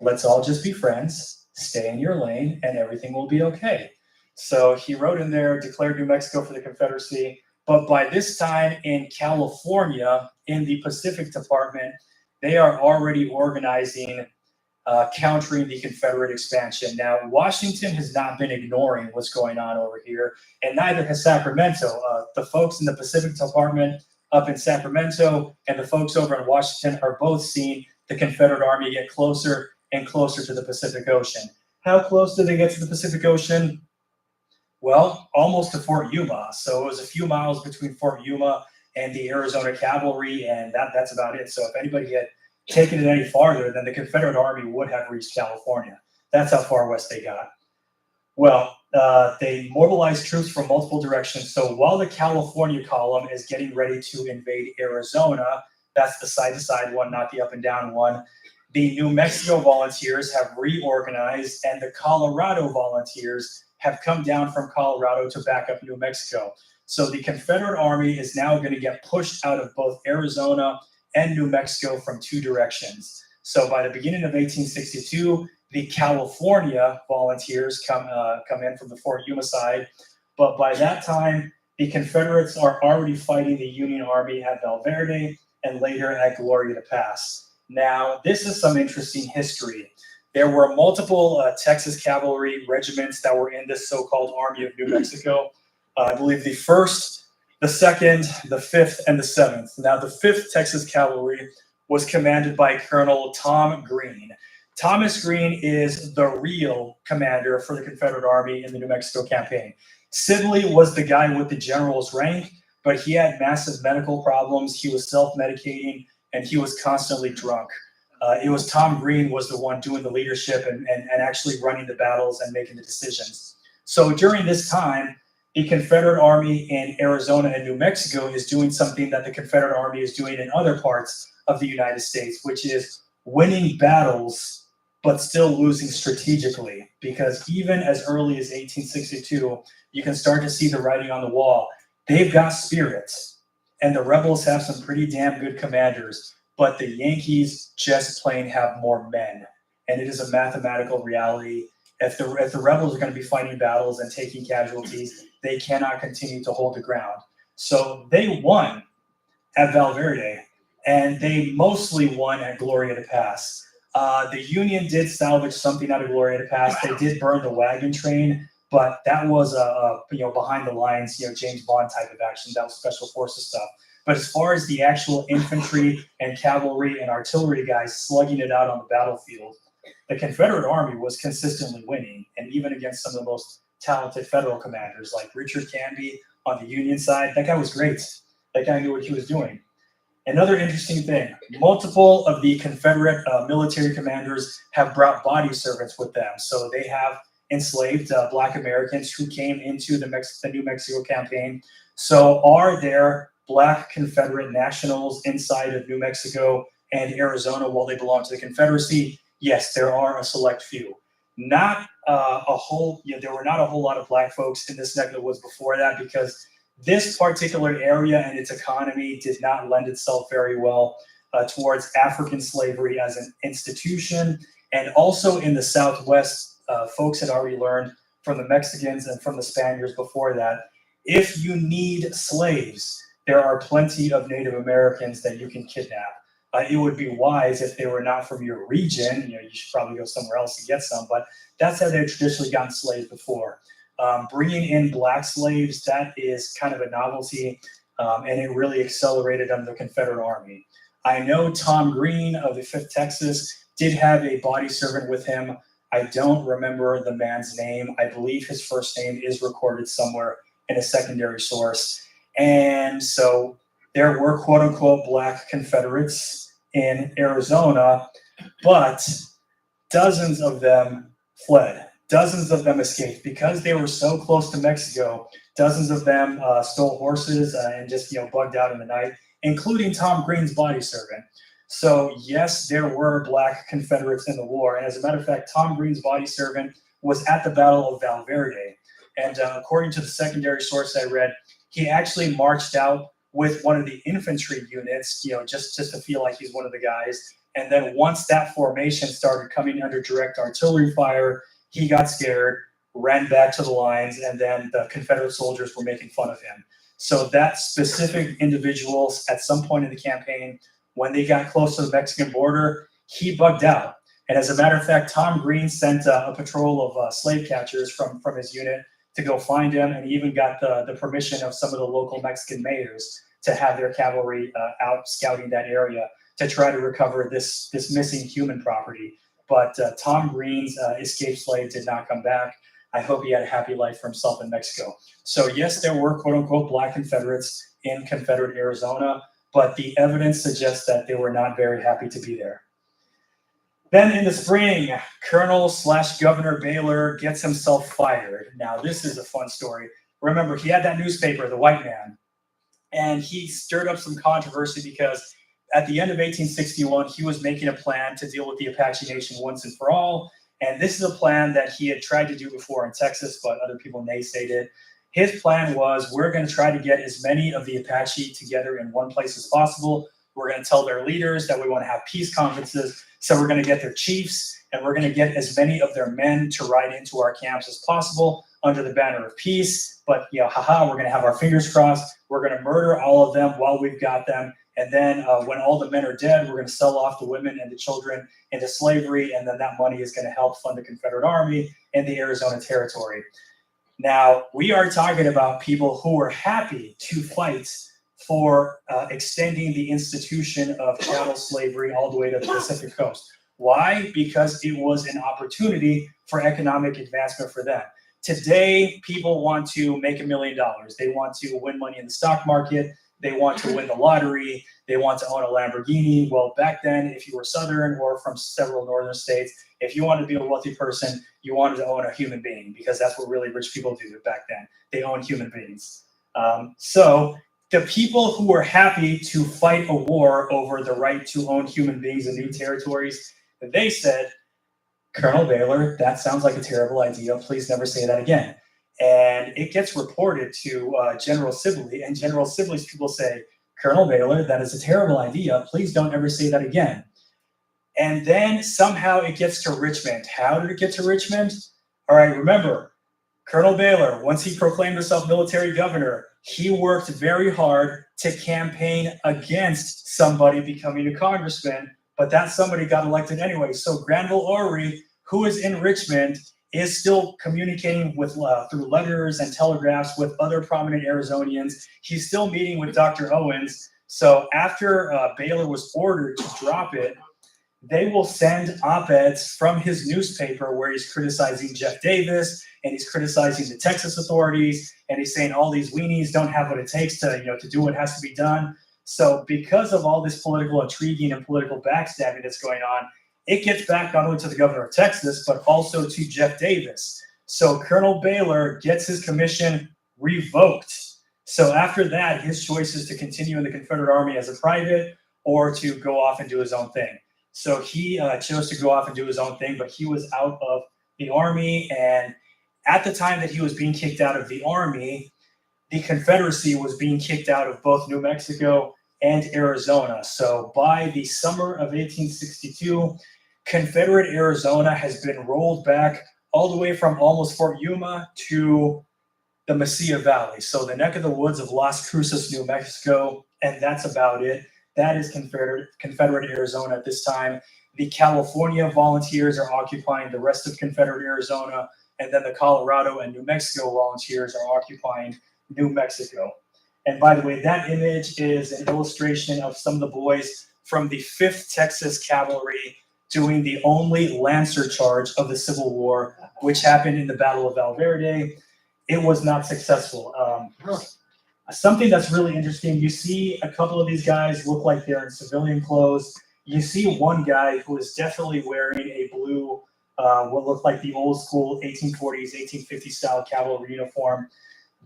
Let's all just be friends. Stay in your lane and everything will be okay. So he wrote in there, declared New Mexico for the Confederacy. But by this time in California, in the Pacific Department, they are already organizing countering the Confederate expansion. Now, Washington has not been ignoring what's going on over here, and neither has Sacramento. The folks in the Pacific Department up in Sacramento and the folks over in Washington are both seeing the Confederate Army get closer and closer to the Pacific Ocean. How close do they get to the Pacific Ocean? Well, almost to Fort Yuma. So it was a few miles between Fort Yuma and the Arizona cavalry, and that's about it. So if anybody had taken it any farther, then the Confederate Army would have reached California. That's how far west they got. Well, they mobilized troops from multiple directions. So while the California column is getting ready to invade Arizona, that's the side-to-side one, not the up-and-down one, the New Mexico volunteers have reorganized, and the Colorado volunteers have come down from Colorado to back up New Mexico. So the Confederate Army is now going to get pushed out of both Arizona and New Mexico from two directions. So by the beginning of 1862, the California volunteers come in from the Fort Yuma side, but by that time, the Confederates are already fighting the Union Army at Valverde and later at Glorieta Pass. Now, this is some interesting history. There were multiple Texas cavalry regiments that were in this so-called Army of New Mexico. I believe the 1st, the 2nd, the 5th, and the 7th. Now, the 5th Texas Cavalry was commanded by Colonel Tom Green. Thomas Green is the real commander for the Confederate Army in the New Mexico campaign. Sibley was the guy with the general's rank, but he had massive medical problems. He was self-medicating, and he was constantly drunk. It was Tom Green was the one doing the leadership and actually running the battles and making the decisions. So during this time, the Confederate Army in Arizona and New Mexico is doing something that the Confederate Army is doing in other parts of the United States, which is winning battles, but still losing strategically. Because even as early as 1862, you can start to see the writing on the wall. They've got spirit, and the rebels have some pretty damn good commanders, but the Yankees just plain have more men. And it is a mathematical reality. If the rebels are going to be fighting battles and taking casualties, they cannot continue to hold the ground. So they won at Valverde, and they mostly won at Glorieta Pass. The Union did salvage something out of Glorieta Pass. They did burn the wagon train, but that was behind the lines, James Bond type of action. That was special forces stuff. But as far as the actual infantry and cavalry and artillery guys slugging it out on the battlefield, the Confederate Army was consistently winning, and even against some of the most talented federal commanders like Richard Canby on the Union side. That guy was great. That guy knew what he was doing. Another interesting thing, multiple of the Confederate military commanders have brought body servants with them. So they have enslaved Black Americans who came into the New Mexico campaign. So are there Black Confederate nationals inside of New Mexico and Arizona while they belong to the Confederacy? Yes, there are a select few. Not there were not a whole lot of Black folks in this neck of the woods before that, because this particular area and its economy did not lend itself very well towards African slavery as an institution. And also in the Southwest, folks had already learned from the Mexicans and from the Spaniards before that, if you need slaves, there are plenty of Native Americans that you can kidnap. It would be wise if they were not from your region. You should probably go somewhere else to get some, but that's how they've traditionally gotten slaves before. Bringing in Black slaves, that is kind of a novelty, and it really accelerated under the Confederate Army. I know Tom Green of the 5th Texas did have a body servant with him. I don't remember the man's name. I believe his first name is recorded somewhere in a secondary source. And so there were quote unquote Black Confederates in Arizona, but dozens of them fled. Dozens of them escaped because they were so close to Mexico. Dozens of them stole horses and just bugged out in the night, including Tom Green's body servant. So yes, there were Black Confederates in the war, and as a matter of fact, Tom Green's body servant was at the Battle of Valverde. And according to the secondary source I read, he actually marched out with one of the infantry units, just to feel like he's one of the guys. And then once that formation started coming under direct artillery fire, he got scared, ran back to the lines, and then the Confederate soldiers were making fun of him. So that specific individual, at some point in the campaign, when they got close to the Mexican border, he bugged out. And as a matter of fact, Tom Green sent a patrol of slave catchers from his unit to go find him, and he even got the permission of some of the local Mexican mayors to have their cavalry out scouting that area to try to recover this missing human property. But Tom Green's escaped slave did not come back. I hope he had a happy life for himself in Mexico. So yes, there were quote unquote Black Confederates in Confederate Arizona, but the evidence suggests that they were not very happy to be there. Then in the spring, Colonel/Governor Baylor gets himself fired. Now this is a fun story. Remember, he had that newspaper, The White Man, and he stirred up some controversy because at the end of 1861, he was making a plan to deal with the Apache Nation once and for all. And this is a plan that he had tried to do before in Texas, but other people naysayed it. His plan was, we're going to try to get as many of the Apache together in one place as possible. We're going to tell their leaders that we want to have peace conferences. So we're going to get their chiefs and we're going to get as many of their men to ride into our camps as possible under the banner of peace. But, you know, haha, we're going to have our fingers crossed. We're going to murder all of them while we've got them. And then when all the men are dead, we're going to sell off the women and the children into slavery. And then that money is going to help fund the Confederate Army and the Arizona Territory. Now, we are talking about people who were happy to fight for extending the institution of chattel slavery all the way to the Pacific coast. Why? Because it was an opportunity for economic advancement for them. Today, people want to make $1 million. They want to win money in the stock market. They want to win the lottery. They want to own a Lamborghini. Well, back then, if you were Southern or from several northern states, if you wanted to be a wealthy person, you wanted to own a human being, because that's what really rich people do back then. They own human beings. So the people who were happy to fight a war over the right to own human beings in new territories, they said, Colonel Baylor, that sounds like a terrible idea. Please never say that again. And it gets reported to General Sibley, and General Sibley's people say, Colonel Baylor, that is a terrible idea. Please don't ever say that again. And then somehow it gets to Richmond. How did it get to Richmond? All right, remember, Colonel Baylor, once he proclaimed himself military governor, he worked very hard to campaign against somebody becoming a congressman, but that somebody got elected anyway. So Granville Oury, who is in Richmond, is still communicating with through letters and telegraphs with other prominent Arizonians. He's still meeting with Dr. Owens. So after Baylor was ordered to drop it, they will send op-eds from his newspaper where he's criticizing Jeff Davis and he's criticizing the Texas authorities and he's saying all these weenies don't have what it takes to, to do what has to be done. So because of all this political intriguing and political backstabbing that's going on, it gets back not only to the governor of Texas, but also to Jeff Davis. So Colonel Baylor gets his commission revoked. So after that, his choice is to continue in the Confederate Army as a private or to go off and do his own thing. So he chose to go off and do his own thing, but he was out of the Army. And at the time that he was being kicked out of the Army, the Confederacy was being kicked out of both New Mexico and Arizona. So by the summer of 1862, Confederate Arizona has been rolled back all the way from almost Fort Yuma to the Mesilla Valley. So the neck of the woods of Las Cruces, New Mexico, and that's about it. That is Confederate Arizona at this time. The California volunteers are occupying the rest of Confederate Arizona, and then the Colorado and New Mexico volunteers are occupying New Mexico. And by the way, that image is an illustration of some of the boys from the 5th Texas Cavalry doing the only Lancer charge of the Civil War, which happened in the Battle of Valverde. It was not successful. Something that's really interesting, you see a couple of these guys look like they're in civilian clothes. You see one guy who is definitely wearing a blue, what looked like the old school 1840s, 1850s style cavalry uniform.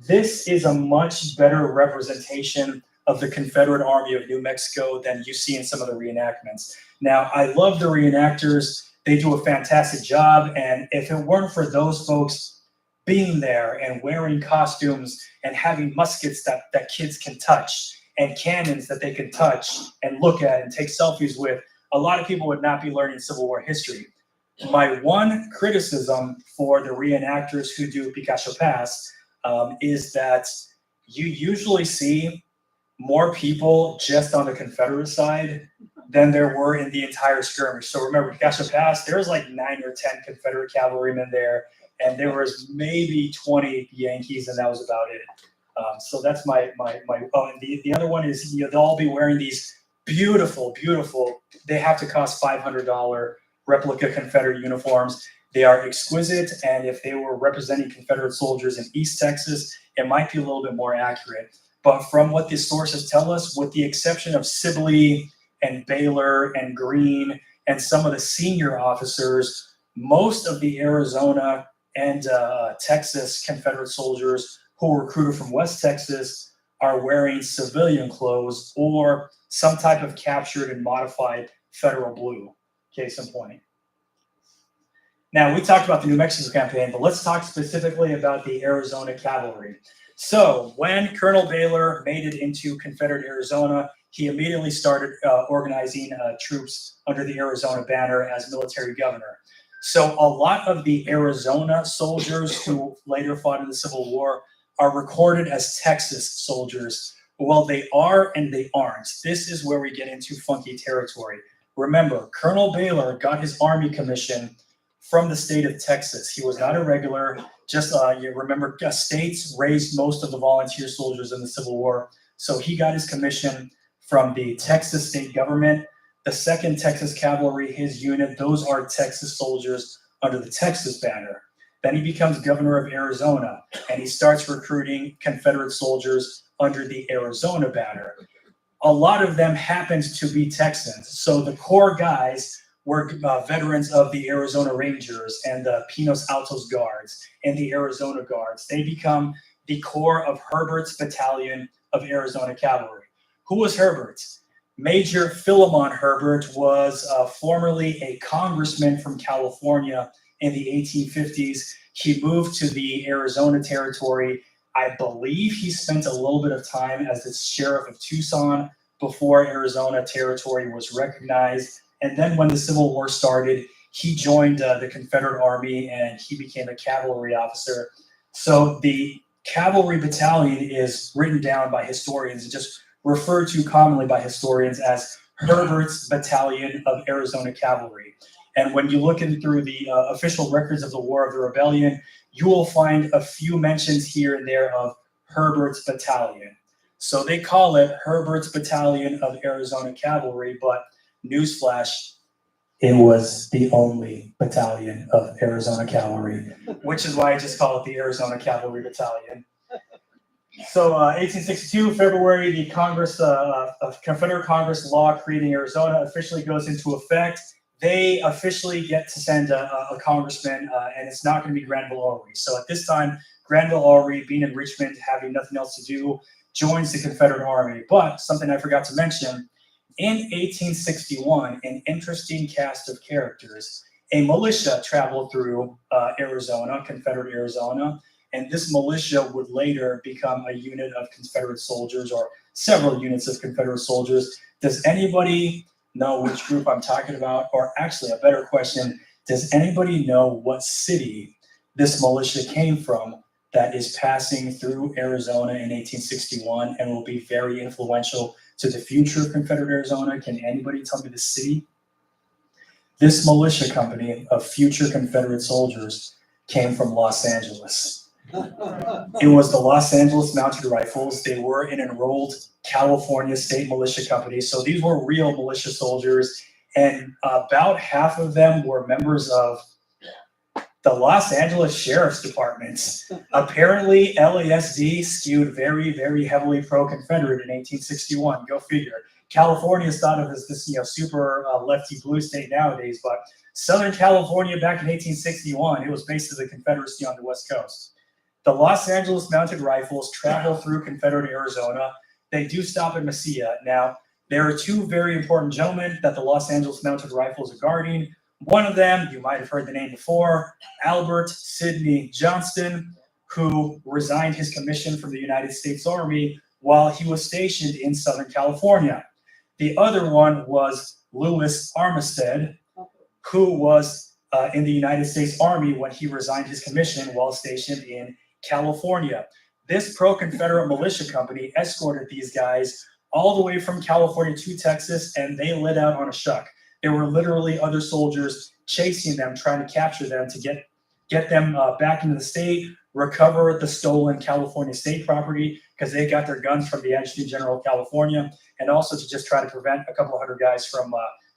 This is a much better representation of the Confederate Army of New Mexico than you see in some of the reenactments. Now, I love the reenactors. They do a fantastic job. And if it weren't for those folks being there and wearing costumes and having muskets that kids can touch and cannons that they can touch and look at and take selfies with, a lot of people would not be learning Civil War history. My one criticism for the reenactors who do Picacho Pass is that you usually see more people just on the Confederate side than there were in the entire skirmish. So remember, Picacho Pass, there was like 9 or 10 Confederate cavalrymen there, and there was maybe 20 Yankees, and that was about it. So that's my and the other one is, they'll all be wearing these beautiful, they have to cost $500 replica Confederate uniforms. They are exquisite, and if they were representing Confederate soldiers in East Texas, it might be a little bit more accurate. But from what the sources tell us, with the exception of Sibley and Baylor and Greene and some of the senior officers, most of the Arizona and Texas Confederate soldiers who were recruited from West Texas are wearing civilian clothes or some type of captured and modified federal blue. Case in point. Now, we talked about the New Mexico campaign, but let's talk specifically about the Arizona cavalry. So when Colonel Baylor made it into Confederate Arizona, he immediately started organizing troops under the Arizona banner as military governor. So a lot of the Arizona soldiers who later fought in the Civil War are recorded as Texas soldiers. Well, they are and they aren't. This is where we get into funky territory. Remember, Colonel Baylor got his Army commission from the state of Texas. He was not a regular. Just you remember, states raised most of the volunteer soldiers in the Civil War. So he got his commission from the Texas state government. The 2nd Texas Cavalry, his unit, those are Texas soldiers under the Texas banner. Then he becomes governor of Arizona, and he starts recruiting Confederate soldiers under the Arizona banner. A lot of them happened to be Texans. So the core guys were veterans of the Arizona Rangers and the Pinos Altos Guards and the Arizona Guards. They become the core of Herbert's battalion of Arizona Cavalry. Who was Herbert? Major Philemon Herbert was formerly a congressman from California in the 1850s. He moved to the Arizona Territory. I believe he spent a little bit of time as the sheriff of Tucson before Arizona Territory was recognized. And then when the Civil War started, he joined the Confederate Army and he became a cavalry officer. So the cavalry battalion is written down by historians and just referred to commonly by historians as Herbert's Battalion of Arizona Cavalry. And when you look in through the official records of the War of the Rebellion, you will find a few mentions here and there of Herbert's Battalion. So they call it Herbert's Battalion of Arizona Cavalry, but newsflash, it was the only battalion of Arizona Cavalry, which is why I just call it the Arizona Cavalry Battalion. So 1862, February, the Confederate Congress law creating Arizona officially goes into effect. They officially get to send a congressman, and it's not going to be Granville Ulrey. So at this time, Granville Ulrey, being in Richmond, having nothing else to do, joins the Confederate Army. But something I forgot to mention, in 1861, an interesting cast of characters, a militia traveled through Arizona, Confederate Arizona, and this militia would later become a unit of Confederate soldiers or several units of Confederate soldiers. Does anybody know which group I'm talking about? Or actually, a better question, does anybody know what city this militia came from that is passing through Arizona in 1861 and will be very influential to the future of Confederate Arizona? Can anybody tell me the city? This militia company of future Confederate soldiers came from Los Angeles. It was the Los Angeles Mounted Rifles. They were an enrolled California state militia company. So these were real militia soldiers. And about half of them were members of the Los Angeles Sheriff's Department. Apparently, LASD skewed very, very heavily pro-Confederate in 1861. Go figure. California is thought of as this, super lefty blue state nowadays, but Southern California back in 1861, it was basically the Confederacy on the West Coast. The Los Angeles Mounted Rifles travel through Confederate Arizona. They do stop in Mesilla. Now, there are two very important gentlemen that the Los Angeles Mounted Rifles are guarding. One of them, you might have heard the name before, Albert Sidney Johnston, who resigned his commission from the United States Army while he was stationed in Southern California. The other one was Lewis Armistead, who was in the United States Army when he resigned his commission while stationed in California. This pro-Confederate militia company escorted these guys all the way from California to Texas, and they lit out on a shuck. There were literally other soldiers chasing them, trying to capture them to get them back into the state, recover the stolen California state property, because they got their guns from the Adjutant General of California, and also to just try to prevent a couple of hundred guys from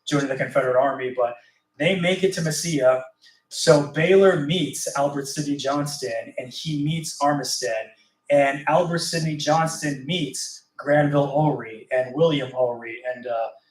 joining the Confederate Army. But they make it to Mesilla. So Baylor meets Albert Sidney Johnston, and he meets Armistead, and Albert Sidney Johnston meets Granville Ulrey and William Ulrey and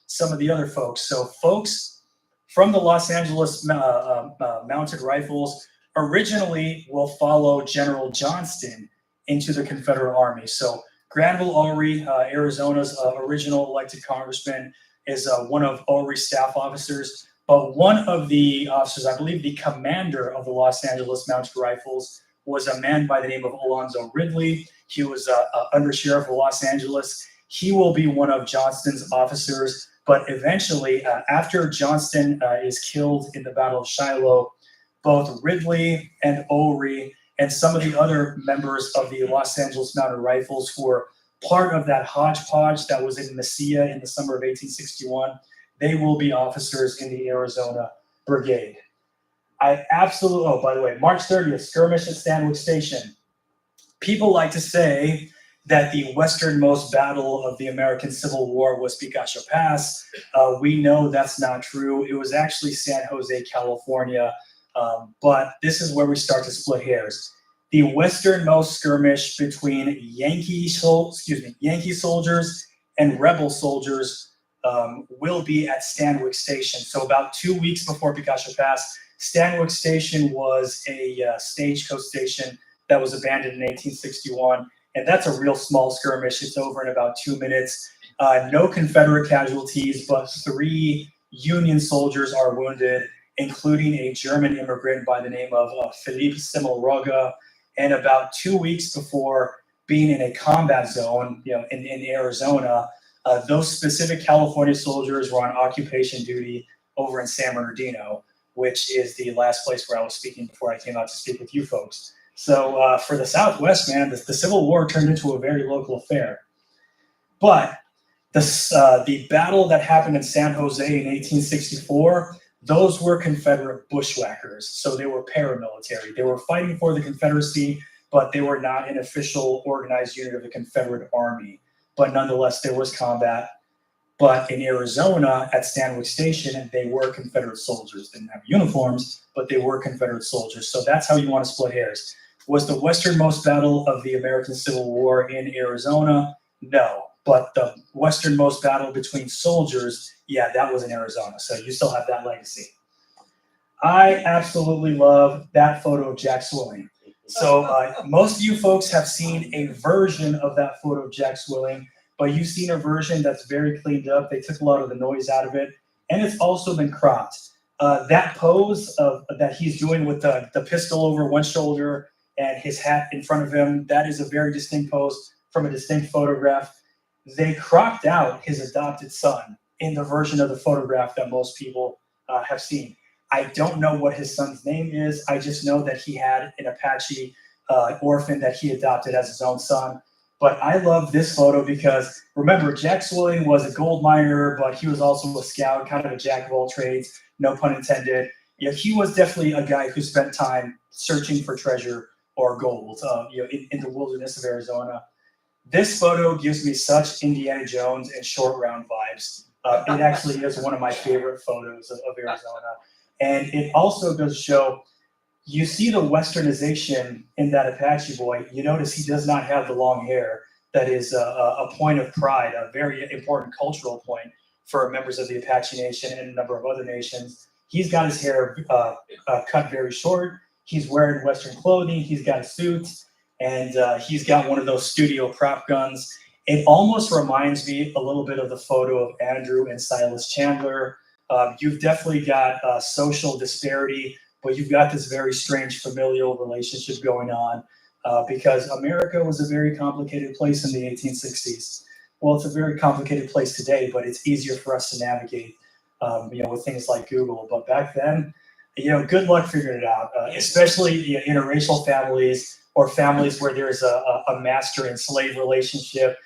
some of the other folks. So folks from the Los Angeles Mounted Rifles originally will follow General Johnston into the Confederate Army. So Granville Ulrey, Arizona's original elected congressman, is one of Ulrey's staff officers. But one of the officers, I believe the commander of the Los Angeles Mounted Rifles, was a man by the name of Alonzo Ridley. He was under sheriff of Los Angeles. He will be one of Johnston's officers. But eventually, after Johnston is killed in the Battle of Shiloh, both Ridley and Ulrey and some of the other members of the Los Angeles Mounted Rifles who were part of that hodgepodge that was in Mesilla in the summer of 1861, they will be officers in the Arizona Brigade. I absolutely, oh, by the way, March 30th, skirmish at Stanwix Station. People like to say that the westernmost battle of the American Civil War was Picacho Pass. We know that's not true. It was actually San Jose, California. But this is where we start to split hairs. The westernmost skirmish between Yankee soldiers and rebel soldiers will be at Stanwix Station. So about 2 weeks before Picacho Pass, Stanwix Station was a stagecoach station that was abandoned in 1861. And that's a real small skirmish. It's over in about 2 minutes. No Confederate casualties, but 3 Union soldiers are wounded, including a German immigrant by the name of Philippe Simmelroga. And about 2 weeks before being in a combat zone, in Arizona, those specific California soldiers were on occupation duty over in San Bernardino, which is the last place where I was speaking before I came out to speak with you folks. So for the Southwest, man, the Civil War turned into a very local affair. But the battle that happened in San Jose in 1864, those were Confederate bushwhackers. So they were paramilitary. They were fighting for the Confederacy, but they were not an official organized unit of the Confederate Army. But nonetheless, there was combat. But in Arizona, at Stanwix Station, they were Confederate soldiers. They didn't have uniforms, but they were Confederate soldiers. So that's how you want to split hairs. Was the westernmost battle of the American Civil War in Arizona? No. But the westernmost battle between soldiers, yeah, that was in Arizona. So you still have that legacy. I absolutely love that photo of Jack Swilling. So most of you folks have seen a version of that photo of Jack Swilling, but you've seen a version that's very cleaned up. They took a lot of the noise out of it, and it's also been cropped. That pose that he's doing with the pistol over one shoulder and his hat in front of him, that is a very distinct pose from a distinct photograph. They cropped out his adopted son in the version of the photograph that most people have seen. I don't know what his son's name is. I just know that he had an Apache orphan that he adopted as his own son. But I love this photo because, remember, Jack Swilling was a gold miner, but he was also a scout, kind of a jack of all trades, no pun intended. Yeah, he was definitely a guy who spent time searching for treasure or gold in the wilderness of Arizona. This photo gives me such Indiana Jones and Short Round vibes. It actually is one of my favorite photos of Arizona. And it also does show, you see the westernization in that Apache boy. You notice he does not have the long hair. That is a point of pride, a very important cultural point for members of the Apache Nation and a number of other nations. He's got his hair cut very short. He's wearing Western clothing. He's got a suit, and he's got one of those studio prop guns. It almost reminds me a little bit of the photo of Andrew and Silas Chandler. You've definitely got social disparity, but you've got this very strange familial relationship going on because America was a very complicated place in the 1860s. Well, it's a very complicated place today, but it's easier for us to navigate, with things like Google. But back then, good luck figuring it out, especially interracial families or families where there's a master and slave relationship.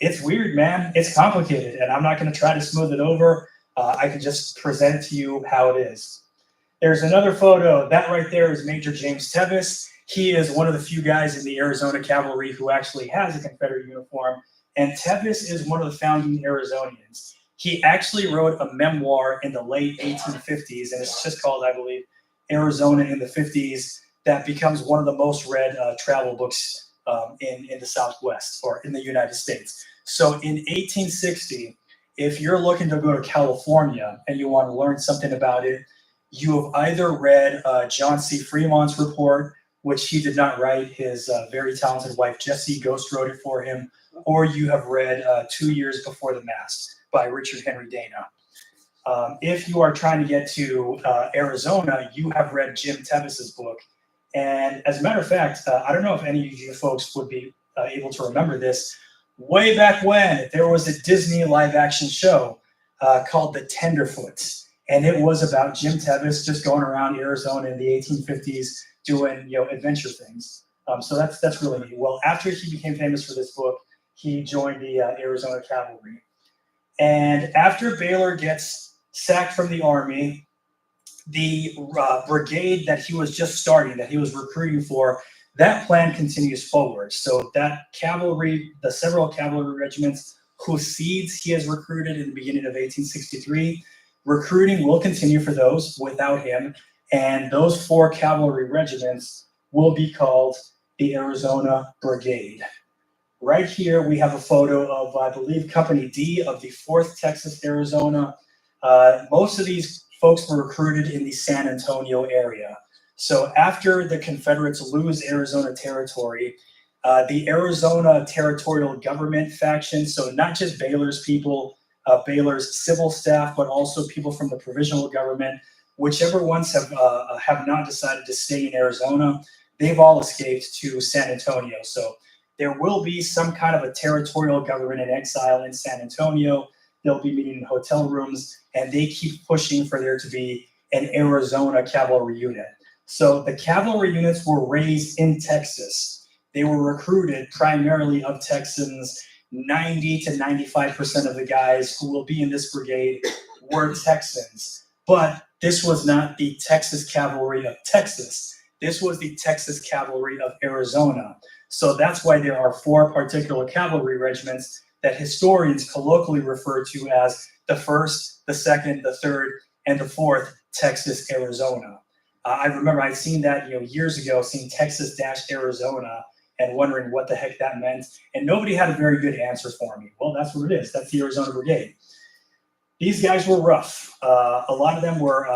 It's weird, man. It's complicated, and I'm not going to try to smooth it over. I can just present it to you how it is. There's another photo. That right there is Major James Tevis. He is one of the few guys in the Arizona Cavalry who actually has a Confederate uniform. And Tevis is one of the founding Arizonians. He actually wrote a memoir in the late 1850s, and it's just called, I believe, Arizona in the 50s that becomes one of the most read travel books in the Southwest or in the United States. So in 1860, if you're looking to go to California and you want to learn something about it, you have either read John C. Fremont's report, which he did not write. His very talented wife, Jessie, ghost wrote it for him, or you have read 2 Years Before the Mast by Richard Henry Dana. If you are trying to get to Arizona, you have read Jim Tevis's book. And as a matter of fact, I don't know if any of you folks would be able to remember this. Way back when, there was a Disney live action show called The Tenderfoot. And it was about Jim Tevis just going around Arizona in the 1850s doing, adventure things. So that's really neat. Well, after he became famous for this book, he joined the Arizona Cavalry. And after Baylor gets sacked from the Army, the brigade that he was just starting, that he was recruiting for, that plan continues forward. So that cavalry, the several cavalry regiments whose seeds he has recruited in the beginning of 1863, recruiting will continue for those without him. And those 4 cavalry regiments will be called the Arizona Brigade. Right here, we have a photo of, I believe, Company D of the 4th Texas Arizona. Most of these folks were recruited in the San Antonio area. So after the Confederates lose Arizona territory, the Arizona territorial government faction, so not just Baylor's people, Baylor's civil staff, but also people from the provisional government, whichever ones have not decided to stay in Arizona, they've all escaped to San Antonio. So there will be some kind of a territorial government in exile in San Antonio. They'll be meeting in hotel rooms, and they keep pushing for there to be an Arizona cavalry unit. So the cavalry units were raised in Texas. They were recruited primarily of Texans. 90 to 95% of the guys who will be in this brigade were Texans. But this was not the Texas Cavalry of Texas. This was the Texas Cavalry of Arizona. So that's why there are 4 particular cavalry regiments that historians colloquially refer to as the 1st, the 2nd, the 3rd, and the 4th Texas Arizona. I remember I'd seen that years ago, seeing Texas-Arizona and wondering what the heck that meant. And nobody had a very good answer for me. Well, that's what it is. That's the Arizona Brigade. These guys were rough. A lot of them were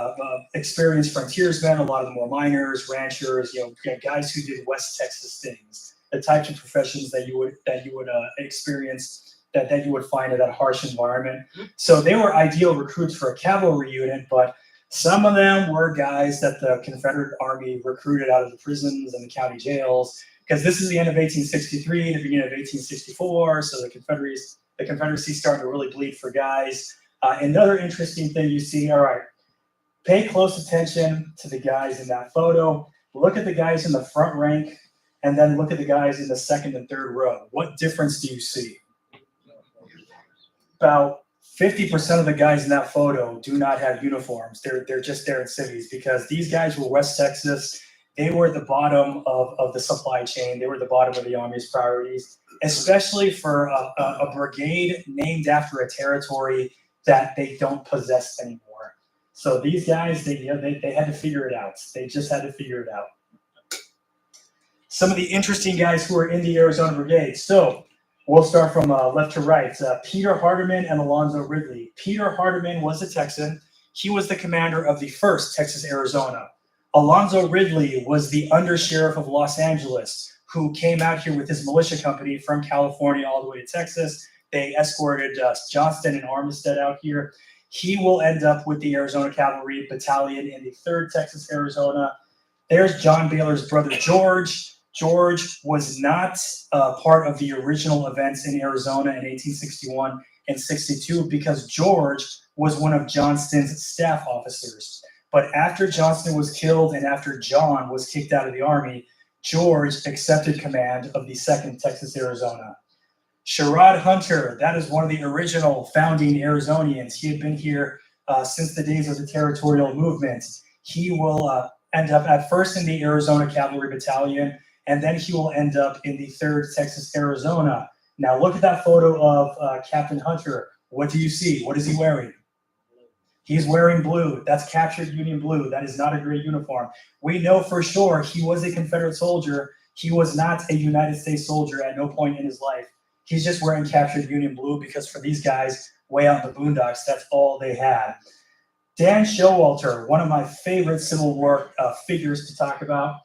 experienced frontiersmen. A lot of them were miners, ranchers, guys who did West Texas things, the types of professions that you would experience, that you would find in that harsh environment. So they were ideal recruits for a cavalry unit, but some of them were guys that the Confederate Army recruited out of the prisons and the county jails, because this is the end of 1863, the beginning of 1864, so the Confederacy started to really bleed for guys. Another interesting thing you see, all right, pay close attention to the guys in that photo. Look at the guys in the front rank, and then look at the guys in the 2nd and 3rd row. What difference do you see? About 50% of the guys in that photo do not have uniforms. They're just there in civvies, because these guys were West Texas. They were at the bottom of the supply chain. They were at the bottom of the Army's priorities, especially for a brigade named after a territory that they don't possess anymore. So these guys, they had to figure it out. They just had to figure it out. Some of the interesting guys who are in the Arizona Brigade. So we'll start from left to right. Peter Hardeman and Alonzo Ridley. Peter Hardeman was a Texan. He was the commander of the 1st Texas Arizona. Alonzo Ridley was the undersheriff of Los Angeles, who came out here with his militia company from California all the way to Texas. They escorted Johnston and Armistead out here. He will end up with the Arizona Cavalry Battalion in the 3rd Texas Arizona. There's John Baylor's brother, George. George was not part of the original events in Arizona in 1861 and 62, because George was one of Johnston's staff officers. But after Johnston was killed and after John was kicked out of the Army, George accepted command of the 2nd Texas Arizona. Sherrod Hunter, that is one of the original founding Arizonians. He had been here since the days of the territorial movement. He will end up at first in the Arizona Cavalry Battalion, and then he will end up in the 3rd Texas Arizona. Now look at that photo of Captain Hunter. What do you see? What is he wearing? He's wearing blue. That's captured Union blue. That is not a gray uniform. We know for sure he was a Confederate soldier. He was not a United States soldier at no point in his life. He's just wearing captured Union blue because for these guys way out in the boondocks, that's all they had. Dan Showalter, one of my favorite Civil War figures to talk about.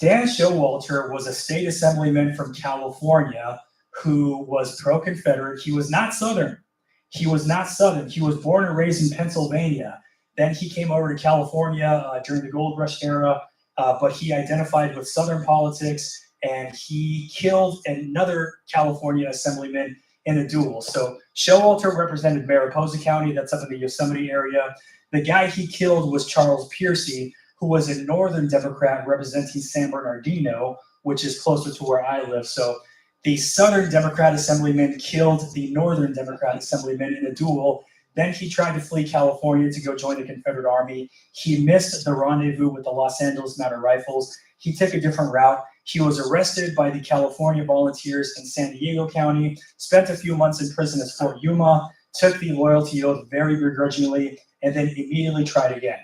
Dan Showalter was a state assemblyman from California who was pro-Confederate. He was not Southern. He was not Southern. He was born and raised in Pennsylvania. Then he came over to California during the Gold Rush era, but he identified with Southern politics, and he killed another California assemblyman in a duel. So Showalter represented Mariposa County. That's up in the Yosemite area. The guy he killed was Charles Piercy, who was a Northern Democrat representing San Bernardino, which is closer to where I live. So the Southern Democrat assemblyman killed the Northern Democrat assemblyman in a duel. Then he tried to flee California to go join the Confederate Army. He missed the rendezvous with the Los Angeles Mounted Rifles. He took a different route. He was arrested by the California Volunteers in San Diego County, spent a few months in prison at Fort Yuma, took the loyalty oath very begrudgingly, and then immediately tried again.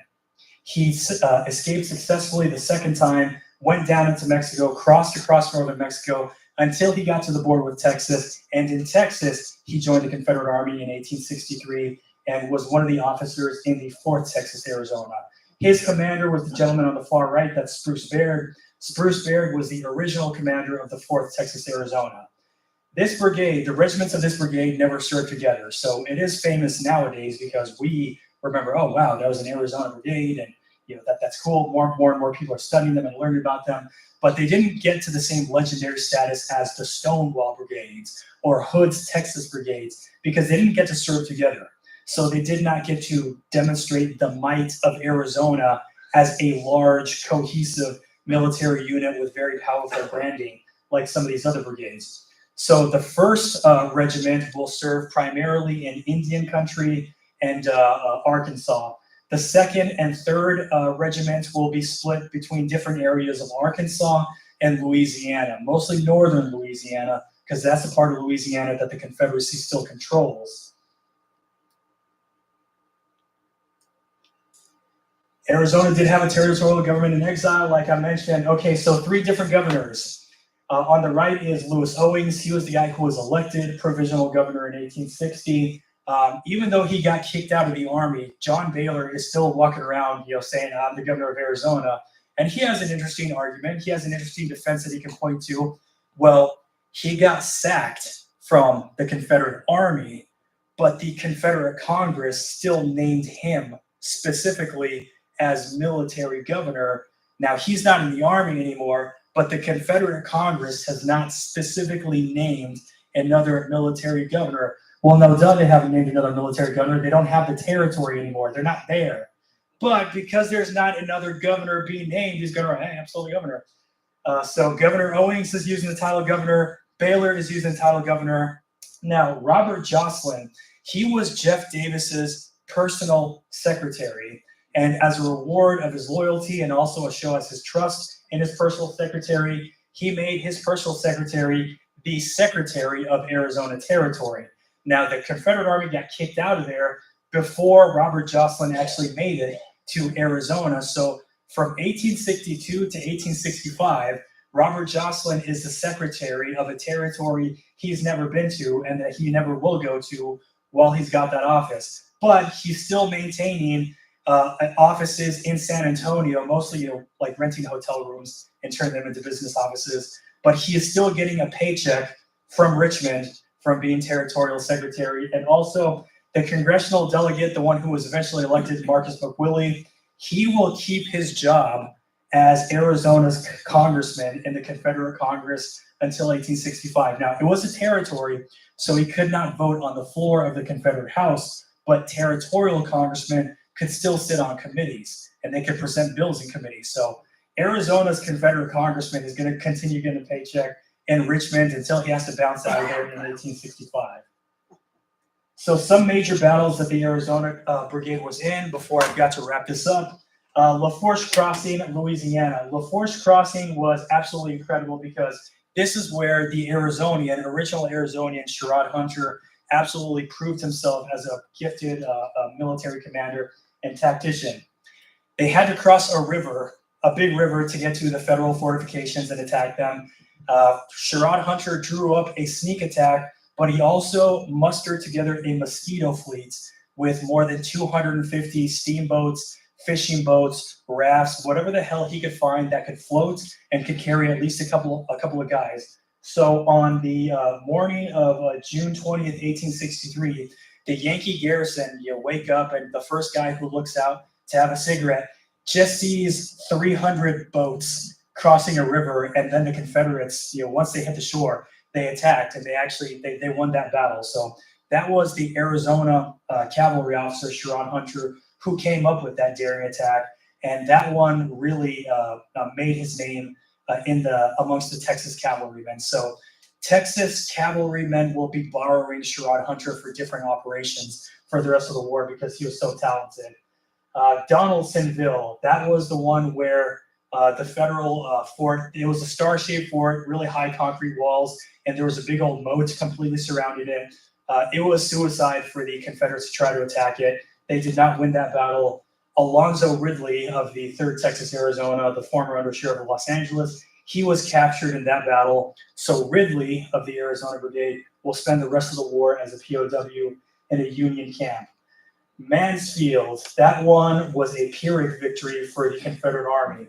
He escaped successfully the second time, went down into Mexico, crossed across northern Mexico until he got to the border with Texas. And in Texas, he joined the Confederate Army in 1863 and was one of the officers in the 4th Texas Arizona. His commander was the gentleman on the far right, that's Spruce Baird. Spruce Baird was the original commander of the 4th Texas Arizona. This brigade, the regiments of this brigade never served together. So it is famous nowadays because we remember, oh, wow, that was an Arizona brigade, and that's cool. More and more people are studying them and learning about them. But they didn't get to the same legendary status as the Stonewall Brigades or Hood's Texas Brigades because they didn't get to serve together. So they did not get to demonstrate the might of Arizona as a large, cohesive military unit with very powerful branding like some of these other brigades. So the 1st regiment will serve primarily in Indian country and Arkansas. The 2nd and 3rd regiments will be split between different areas of Arkansas and Louisiana, mostly northern Louisiana, because that's the part of Louisiana that the Confederacy still controls. Arizona did have a territorial government in exile, like I mentioned. Okay, so 3 different governors. On the right is Lewis Owings. He was the guy who was elected provisional governor in 1860. Even though he got kicked out of the army, John Baylor is still walking around, saying, I'm the governor of Arizona. And he has an interesting argument. He has an interesting defense that he can point to. Well, he got sacked from the Confederate Army, but the Confederate Congress still named him specifically as military governor. Now, he's not in the army anymore, but the Confederate Congress has not specifically named another military governor. Well, no duh, they haven't named another military governor. They don't have the territory anymore. They're not there. But because there's not another governor being named, he's going to, hey, I'm still the governor. So Governor Owings is using the title governor. Baylor is using the title governor. Now, Robert Joslin, he was Jeff Davis's personal secretary. And as a reward of his loyalty and also a show as his trust in his personal secretary, he made his personal secretary the Secretary of Arizona Territory. Now, the Confederate Army got kicked out of there before Robert Joslin actually made it to Arizona. So from 1862 to 1865, Robert Joslin is the secretary of a territory he's never been to and that he never will go to while he's got that office. But he's still maintaining offices in San Antonio, mostly like renting hotel rooms and turning them into business offices. But he is still getting a paycheck from Richmond from being territorial secretary. And also the congressional delegate, the one who was eventually elected, Marcus McWillie, he will keep his job as Arizona's congressman in the Confederate Congress until 1865. Now, it was a territory, so he could not vote on the floor of the Confederate House, but territorial congressmen could still sit on committees, and they could present bills in committees. So Arizona's Confederate congressman is going to continue getting a paycheck in Richmond until he has to bounce out of there in 1865. So some major battles that the Arizona Brigade was in before I've got to wrap this up. LaFourche Crossing, Louisiana. LaFourche Crossing was absolutely incredible because this is where the original Arizonian, Sherrod Hunter, absolutely proved himself as a gifted military commander and tactician. They had to cross a river, a big river, to get to the Federal fortifications and attack them. Sherrod Hunter drew up a sneak attack, but he also mustered together a mosquito fleet with more than 250 steamboats, fishing boats, rafts, whatever the hell he could find that could float and could carry at least a couple of guys. So on the morning of June 20th, 1863, the Yankee garrison, you wake up and the first guy who looks out to have a cigarette just sees 300 boats crossing a river, and then the Confederates, once they hit the shore, they attacked, and they won that battle. So that was the Arizona cavalry officer, Sherrod Hunter, who came up with that daring attack, and that one really made his name amongst the Texas cavalrymen. So Texas cavalrymen will be borrowing Sherrod Hunter for different operations for the rest of the war because he was so talented. Donaldsonville, that was the one where the federal fort, it was a star-shaped fort, really high concrete walls, and there was a big old moat completely surrounding it. It was suicide for the Confederates to try to attack it. They did not win that battle. Alonzo Ridley of the 3rd Texas Arizona, the former undersheriff of Los Angeles, he was captured in that battle. So Ridley of the Arizona Brigade will spend the rest of the war as a POW in a Union camp. Mansfield, that one was a Pyrrhic victory for the Confederate Army.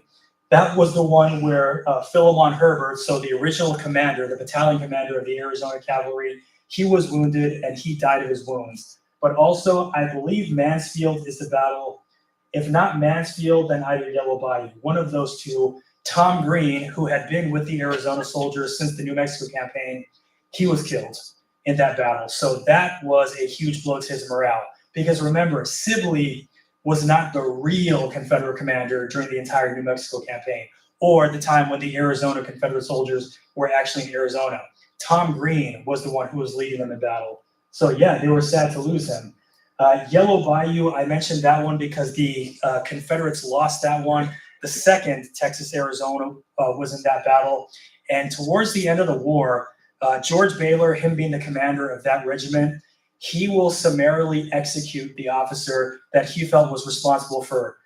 That was the one where Philemon Herbert, so the original commander, the battalion commander of the Arizona Cavalry, he was wounded and he died of his wounds. But also, I believe Mansfield is the battle. If not Mansfield, then either Yellow Bayou. One of those two. Tom Green, who had been with the Arizona soldiers since the New Mexico campaign, he was killed in that battle. So that was a huge blow to his morale. Because remember, Sibley was not the real Confederate commander during the entire New Mexico campaign, or the time when the Arizona Confederate soldiers were actually in Arizona. Tom Green was the one who was leading them in battle. So yeah, they were sad to lose him. Yellow Bayou, I mentioned that one because the Confederates lost that one. The 2nd Texas Arizona was in that battle. And towards the end of the war, George Baylor, him being the commander of that regiment, he will summarily execute the officer that he felt was responsible for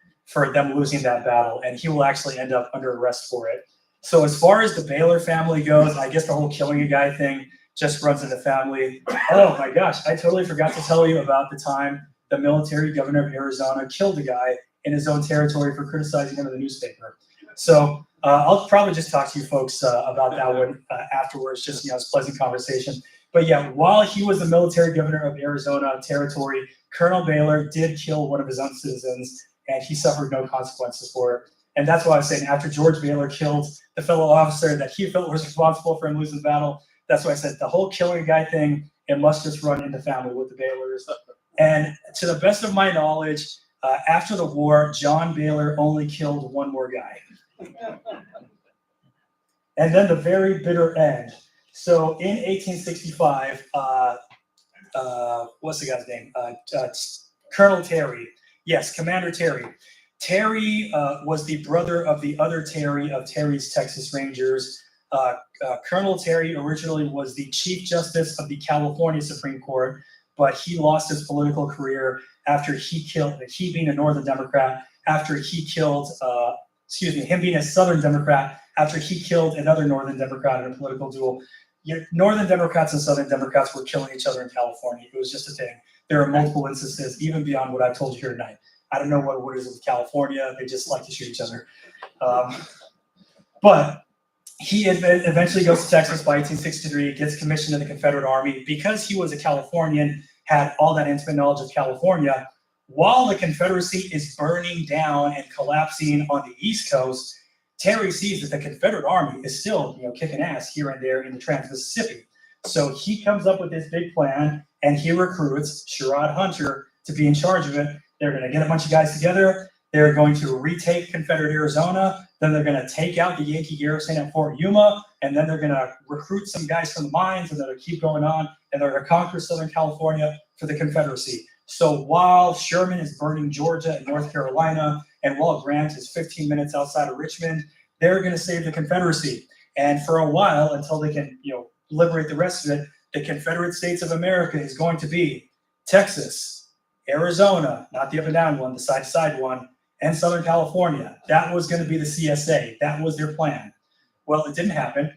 them losing that battle, and he will actually end up under arrest for it. So as far as the Baylor family goes, I guess the whole killing a guy thing just runs in the family. Oh my gosh, I totally forgot to tell you about the time the military governor of Arizona killed a guy in his own territory for criticizing him in the newspaper. So I'll probably just talk to you folks about that one afterwards, just it's pleasant conversation. But yeah, while he was the military governor of Arizona territory, Colonel Baylor did kill one of his own citizens, and he suffered no consequences for it. And that's why I was saying after George Baylor killed the fellow officer that he felt was responsible for him losing the battle, that's why I said the whole killing a guy thing, it must just run in the family with the Baylors. And to the best of my knowledge, after the war, John Baylor only killed one more guy. And then the very bitter end. So in 1865, what's the guy's name? Colonel Terry. Yes, Commander Terry. Terry was the brother of the other Terry of Terry's Texas Rangers. Colonel Terry originally was the Chief Justice of the California Supreme Court, but he lost his political career after he being a Northern Democrat, after he killed, him being a Southern Democrat, after he killed another Northern Democrat in a political duel. Northern Democrats and Southern Democrats were killing each other in California. It was just a thing. There are multiple instances, even beyond what I've told you here tonight. I don't know what it is with California. They just like to shoot each other. But he eventually goes to Texas by 1863, gets commissioned in the Confederate Army. Because he was a Californian, had all that intimate knowledge of California, while the Confederacy is burning down and collapsing on the East Coast, Terry sees that the Confederate Army is still, kicking ass here and there in the Trans-Mississippi. So he comes up with this big plan, and he recruits Sherrod Hunter to be in charge of it. They're going to get a bunch of guys together. They're going to retake Confederate Arizona. Then they're going to take out the Yankee garrison at Fort Yuma. And then they're going to recruit some guys from the mines, and they're going to keep going on. And they're going to conquer Southern California for the Confederacy. So while Sherman is burning Georgia and North Carolina, and while Grant is 15 minutes outside of Richmond, they're going to save the Confederacy. And for a while, until they can, liberate the rest of it, the Confederate States of America is going to be Texas, Arizona, not the up and down one, the side to side one, and Southern California. That was going to be the CSA. That was their plan. Well, it didn't happen.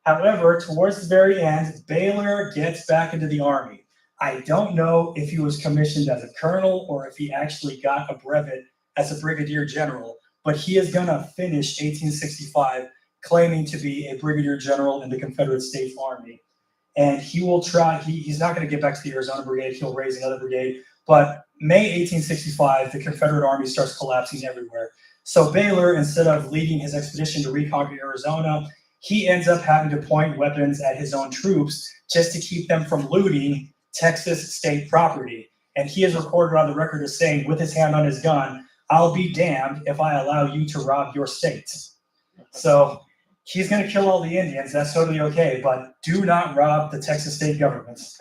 However, towards the very end, Baylor gets back into the Army. I don't know if he was commissioned as a colonel or if he actually got a brevet as a brigadier general, but he is going to finish 1865 claiming to be a brigadier general in the Confederate States Army. And he will try, he's not going to get back to the Arizona Brigade, he'll raise another brigade. But May 1865, the Confederate Army starts collapsing everywhere. So Baylor, instead of leading his expedition to reconquer Arizona, he ends up having to point weapons at his own troops just to keep them from looting Texas state property. And he is recorded on the record as saying, with his hand on his gun, "I'll be damned if I allow you to rob your state." So he's going to kill all the Indians. That's totally okay, but do not rob the Texas state governments.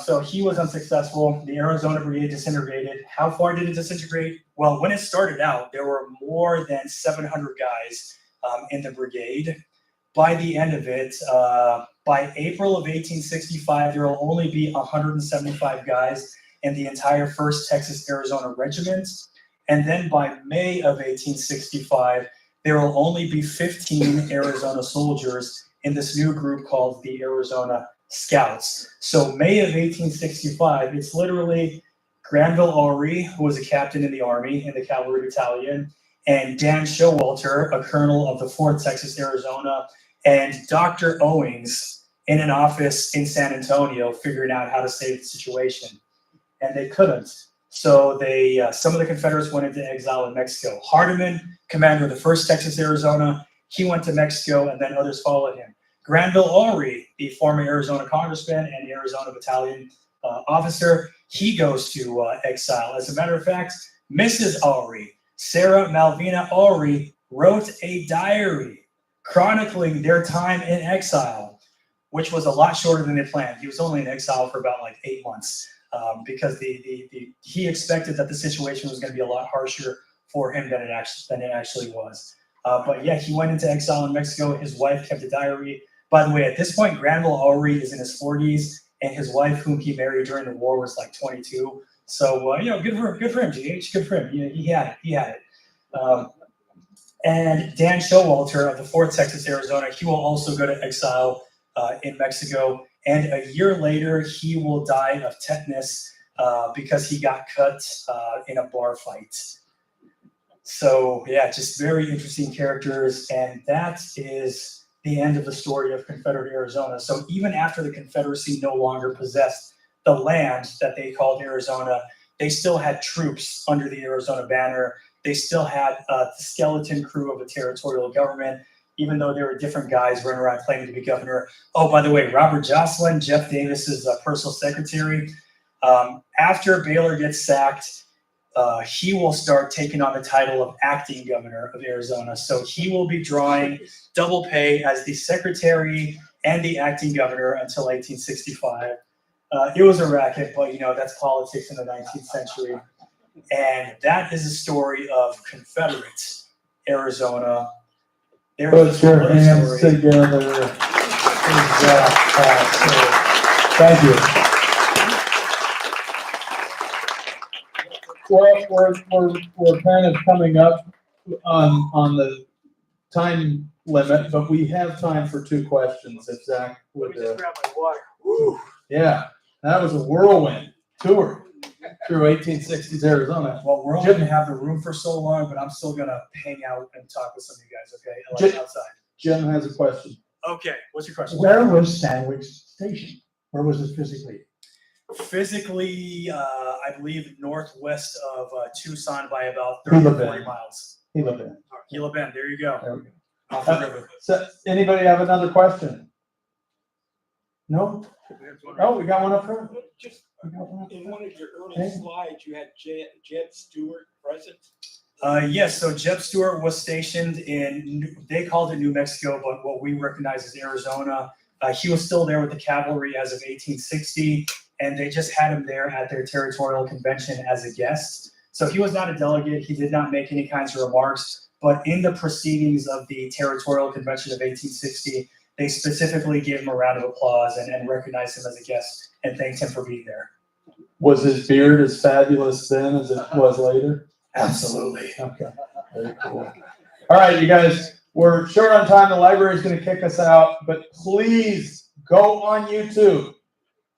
So he was unsuccessful. The Arizona Brigade disintegrated. How far did it disintegrate? Well, when it started out, there were more than 700 guys in the brigade. By the end of it, by April of 1865, there will only be 175 guys in the entire 1st Texas Arizona Regiment. And then by May of 1865, there will only be 15 Arizona soldiers in this new group called the Arizona Scouts. So May of 1865, it's literally Granville Ulrey, who was a captain in the Army in the Cavalry Battalion, and Dan Showalter, a colonel of the 4th Texas Arizona, and Dr. Owings in an office in San Antonio figuring out how to save the situation. And they couldn't. So they, some of the Confederates went into exile in Mexico. Hardeman, commander of the 1st Texas Arizona, he went to Mexico and then others followed him. Granville Ulrey, the former Arizona congressman and Arizona battalion officer, he goes to exile. As a matter of fact, Mrs. Ulrey, Sarah Malvina Ulrey, wrote a diary chronicling their time in exile, which was a lot shorter than they planned. He was only in exile for about like 8 months because he expected that the situation was going to be a lot harsher for him than it actually was. But yeah, he went into exile in Mexico. His wife kept a diary. By the way, at this point, Granville Ulrey is in his 40s, and his wife, whom he married during the war, was like 22. So good for him, GH. Good for him. He had it. And Dan Showalter of the 4th Texas Arizona, he will also go to exile in Mexico. And a year later, he will die of tetanus because he got cut in a bar fight. So yeah, just very interesting characters. And that is the end of the story of Confederate Arizona. So even after the Confederacy no longer possessed the land that they called Arizona, they still had troops under the Arizona banner. They still had the skeleton crew of a territorial government, even though there were different guys running around claiming to be governor. Oh, by the way, Robert Jocelyn, Jeff Davis's personal secretary, after Baylor gets sacked, he will start taking on the title of acting governor of Arizona. So he will be drawing double pay as the secretary and the acting governor until 1865. It was a racket, but that's politics in the 19th century. And that is a story of Confederate Arizona. Put your hands together. Thank you. Well, we're kind of coming up on the time limit, but we have time for 2 questions. If Zach would. Just grab my water. Whew, yeah, that was a whirlwind tour through 1860s Arizona. Well, we're only gonna have the room for so long, but I'm still gonna hang out and talk with some of you guys, okay? Like outside. Jim has a question. Okay, what's your question? Where was Sandwich Station? Where was it physically? Physically, I believe northwest of Tucson by about 30 or 40 miles. Gila Bend. Gila Bend, there you go. There we go. Off the river. So, anybody have another question? No? Oh, we got one up front. Just We got one up in front. one of your early Okay. slides, you had Jeb Stewart present. Yes, so Jeb Stewart was stationed they called it New Mexico, but what we recognize as Arizona. He was still there with the cavalry as of 1860, and they just had him there at their territorial convention as a guest. So he was not a delegate. He did not make any kinds of remarks, but in the proceedings of the territorial convention of 1860, they specifically gave him a round of applause and recognized him as a guest and thanked him for being there. Was his beard as fabulous then as it was later? Absolutely. Okay, very cool. All right, you guys, we're short on time. The library is going to kick us out, but please go on YouTube.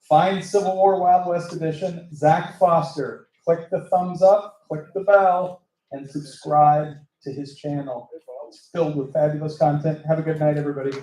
Find Civil War Wild West Edition, Zach Foster. Click the thumbs up, click the bell, and subscribe to his channel. It's filled with fabulous content. Have a good night, everybody.